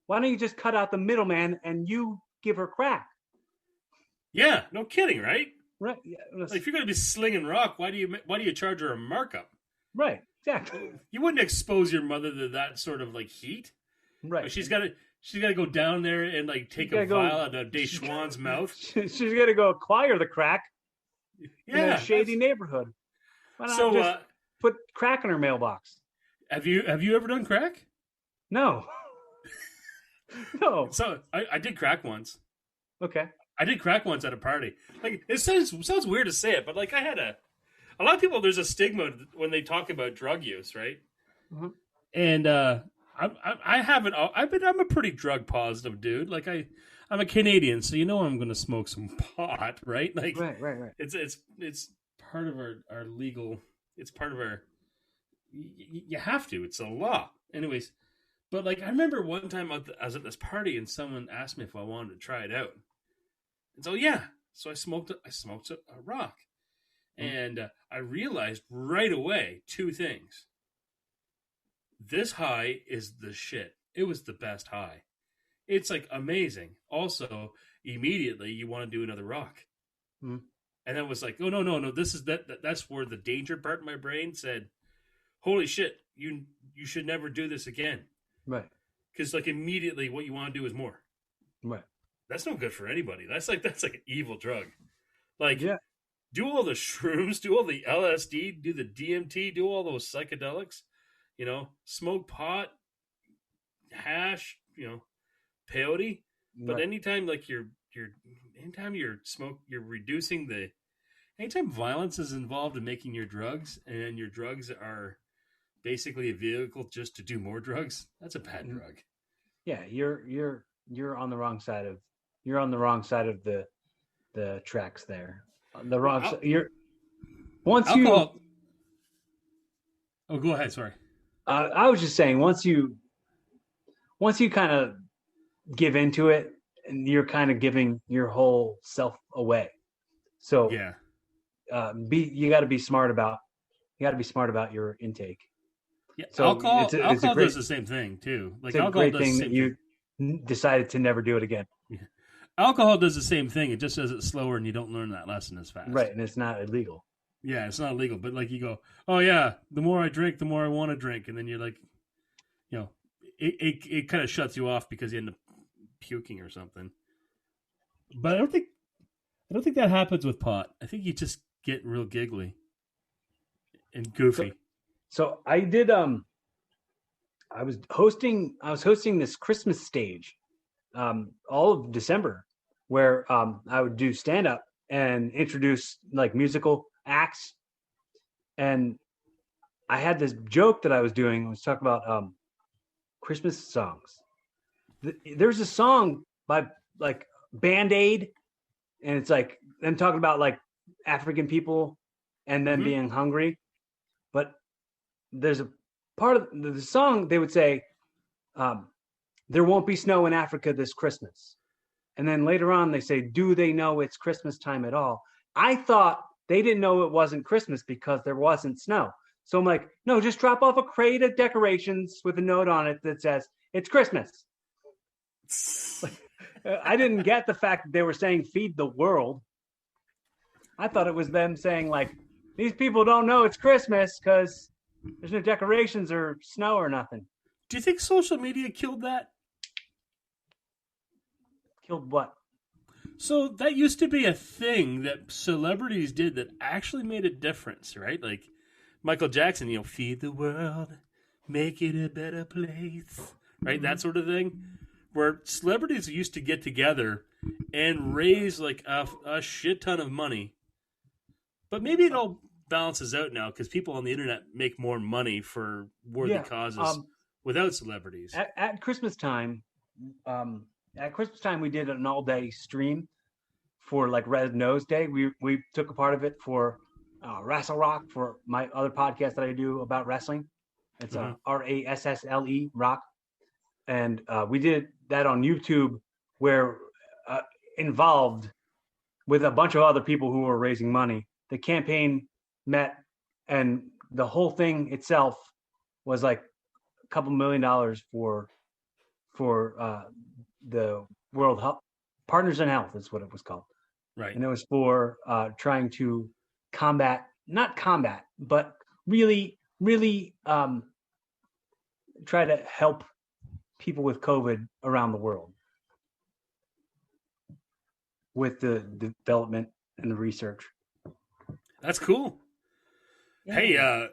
Why don't you just cut out the middleman and you give her crack? Yeah, no kidding, right? Right. Yeah. Like if you're going to be slinging rock, why do you charge her a markup? Right. Exactly. You wouldn't expose your mother to that sort of like heat. Right. Like, she's got to go down there and like take a vial out of Deschwann's mouth. She's got to go acquire the crack in a shady neighborhood. Why not just put crack in her mailbox? Have you ever done crack? No. No. So I did crack once. Okay. I did crack once at a party. Like it sounds weird to say it, but like I had a lot of people. There's a stigma when they talk about drug use, right? Mm-hmm. And I haven't. I'm a pretty drug positive dude. Like I'm a Canadian, so you know I'm going to smoke some pot, right? Like right. It's part of our legal. It's part of our. You have to. It's a law. Anyways, but like I remember one time I was at this party and someone asked me if I wanted to try it out. And so so I smoked a rock, and I realized right away two things. This high is the shit. It was the best high. It's like amazing. Also, immediately you want to do another rock, and then it was like, oh no. This is that's where the danger part of my brain said, "Holy shit, you should never do this again." Right. Because like immediately, what you want to do is more. Right. That's no good for anybody. That's like an evil drug. Like, do all the shrooms, do all the LSD, do the DMT, do all those psychedelics. You know, smoke pot, hash. You know, peyote. But anytime like anytime you're reducing anytime violence is involved in making your drugs, and your drugs are basically a vehicle just to do more drugs, that's a bad drug. Yeah, you're on the wrong side of the tracks there. The wrong side. Oh, go ahead. Sorry. I was just saying once you kind of give into it, and you're kind of giving your whole self away. So you got to be smart about your intake. Yeah, So alcohol does the same thing too. Like it's a alcohol great does thing the that same you thing. decided to never do it again. Yeah. Alcohol does the same thing. It just does it slower, and you don't learn that lesson as fast. Right, and it's not illegal. Yeah, it's not illegal, but like you go, oh yeah, the more I drink, the more I want to drink, and then you're like, it kind of shuts you off because you end up puking or something. But I don't think that happens with pot. I think you just get real giggly and goofy. So I did. I was hosting this Christmas stage, all of December, where I would do stand up and introduce like musical acts, and I had this joke that I was doing. I was talking about Christmas songs. There's a song by like Band-Aid, and it's like them talking about like African people and them being hungry. But there's a part of the song they would say, there won't be snow in Africa this Christmas. And then later on they say, do they know it's Christmas time at all? I thought they didn't know it wasn't Christmas because there wasn't snow. So I'm like, no, just drop off a crate of decorations with a note on it that says, it's Christmas. I didn't get the fact that they were saying feed the world. I thought it was them saying like, these people don't know it's Christmas because there's no decorations or snow or nothing. Do you think social media killed that? Killed what? So that used to be a thing that celebrities did that actually made a difference, right? Like Michael Jackson, feed the world, make it a better place, right? That sort of thing. Where celebrities used to get together and raise like a shit ton of money. But maybe it all balances out now because people on the internet make more money for worthy causes without celebrities. At Christmas time, we did an all-day stream for like Red Nose Day. We took a part of it for Wrestle Rock, for my other podcast that I do about wrestling. It's RASSLE Rock. And we did that on YouTube where involved with a bunch of other people who were raising money. The campaign met, and the whole thing itself was like a couple $1 million for the World Health Partners in Health is what it was called. Right. And it was for trying to but really, really try to help people with COVID around the world with the development and the research. That's cool. Yeah. Hey, have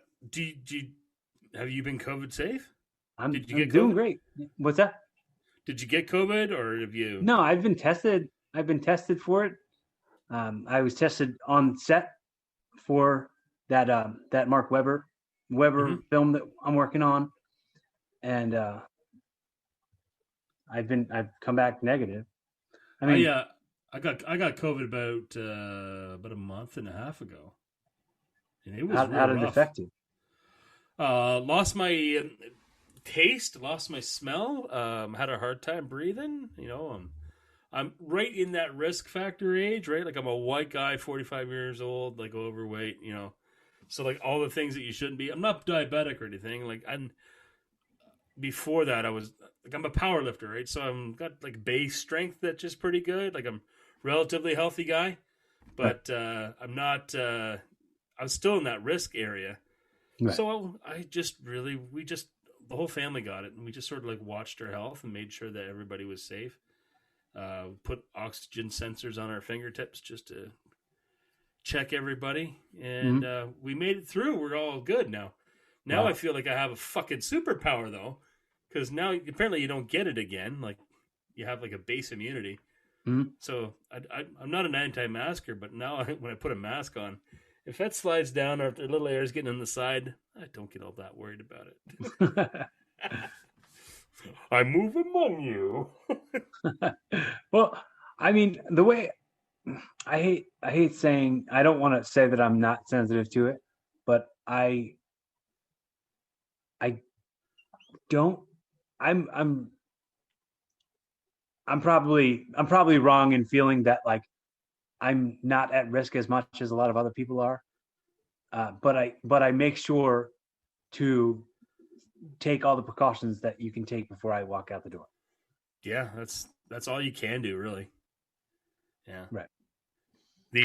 you been COVID safe? I'm doing great. What's that? Did you get COVID or have you? No, I've been tested. I've been tested for it. I was tested on set for that Mark Webber film that I'm working on, and I've come back negative. I mean, I got COVID about a month and a half ago, and it was how did it affect you? Lost my taste, lost my smell. Had a hard time breathing. I'm right in that risk factor age, right? Like I'm a white guy, 45 years old, like overweight. So like all the things that you shouldn't be. I'm not diabetic or anything. Like before that, I'm a power lifter, right? So I'm got like base strength that's just pretty good. Like I'm relatively healthy guy, but I'm not. I'm still in that risk area. Right. So the whole family got it, and we just sort of like watched our health and made sure that everybody was safe. Put oxygen sensors on our fingertips just to check everybody, and we made it through. We're all good now. Now I feel like I have a fucking superpower though, because now apparently you don't get it again. Like you have like a base immunity. Mm-hmm. So I'm not an anti-masker, but now when I put a mask on, if that slides down or if the little air is getting on the side, I don't get all that worried about it. I move among you. Well, I mean, the way I hate saying, I don't want to say that I'm not sensitive to it, but I'm probably wrong in feeling that like I'm not at risk as much as a lot of other people are. But I make sure to take all the precautions that you can take before I walk out the door. Yeah, that's all you can do, really. Yeah. Right.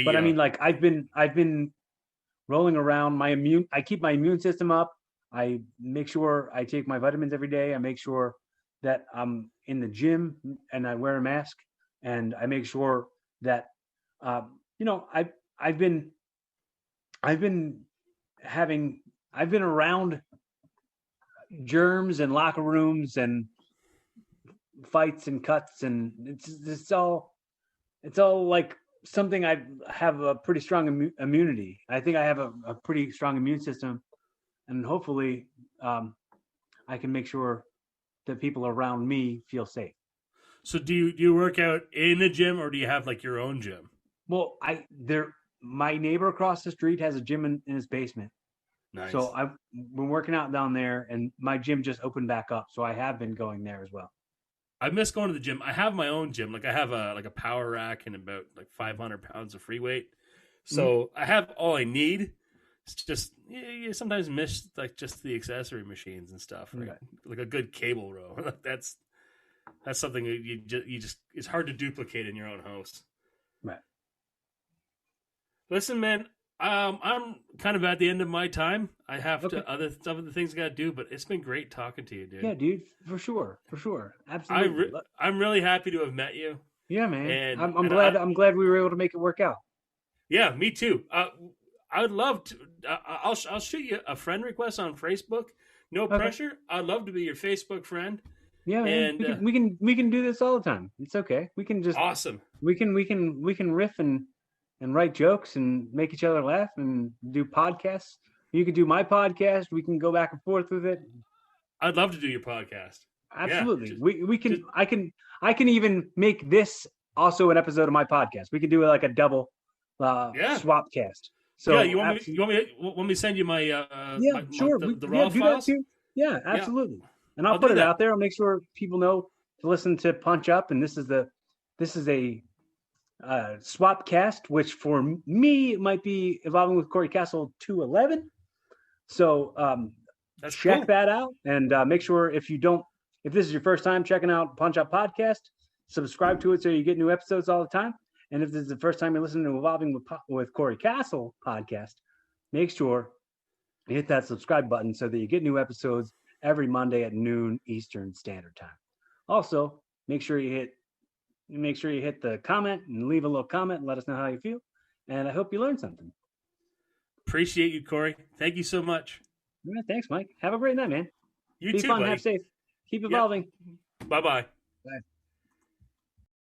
But I mean, like I've been rolling around. I keep my immune system up. I make sure I take my vitamins every day. I make sure that I'm in the gym and I wear a mask, and I make sure that I've been around germs and locker rooms and fights and cuts, and it's all like something. I have a pretty strong immunity. I think I have a pretty strong immune system, and hopefully I can make sure that people around me feel safe. So do you work out in a gym, or do you have like your own gym? Well, my neighbor across the street has a gym in his basement. Nice. So I've been working out down there, and my gym just opened back up. So I have been going there as well. I miss going to the gym. I have my own gym. Like I have a power rack and about like 500 pounds of free weight. So I have all I need. It's just you sometimes miss like just the accessory machines and stuff, right? Like a good cable row. That's something you just it's hard to duplicate in your own house. Right. Listen, man, I'm kind of at the end of my time. I have to other things I got to do, but it's been great talking to you, dude. Yeah, dude, for sure, absolutely. I'm really happy to have met you. Yeah, man. And I'm glad we were able to make it work out. Yeah, me too. I would love to. I'll shoot you a friend request on Facebook. No pressure. I'd love to be your Facebook friend. Yeah, man. And we can do this all the time. It's okay. We can just awesome. We can riff and write jokes and make each other laugh and do podcasts. You could do my podcast. We can go back and forth with it. I'd love to do your podcast. Absolutely. Yeah, we can. I can even make this also an episode of my podcast. We could do like a double Swapcast. So yeah, you want me to send you my sure the raw do files? That too. Yeah, absolutely. Yeah. And I'll put it out there. I'll make sure people know to listen to Punch Up. And this is a Swapcast, which for me might be Evolving with Corey Castle 211. So check that out, and make sure if this is your first time checking out Punchup Podcast, subscribe to it so you get new episodes all the time. And if this is the first time you're listening to Evolving with Corey Castle podcast, make sure you hit that subscribe button so that you get new episodes every Monday at noon Eastern Standard Time. Also, make sure you hit the comment and leave a little comment and let us know how you feel. And I hope you learned something. Appreciate you, Corey. Thank you so much. Yeah, thanks, Mike. Have a great night, man. You Be too, fun, buddy. have safe. Keep evolving. Yep. Bye-bye.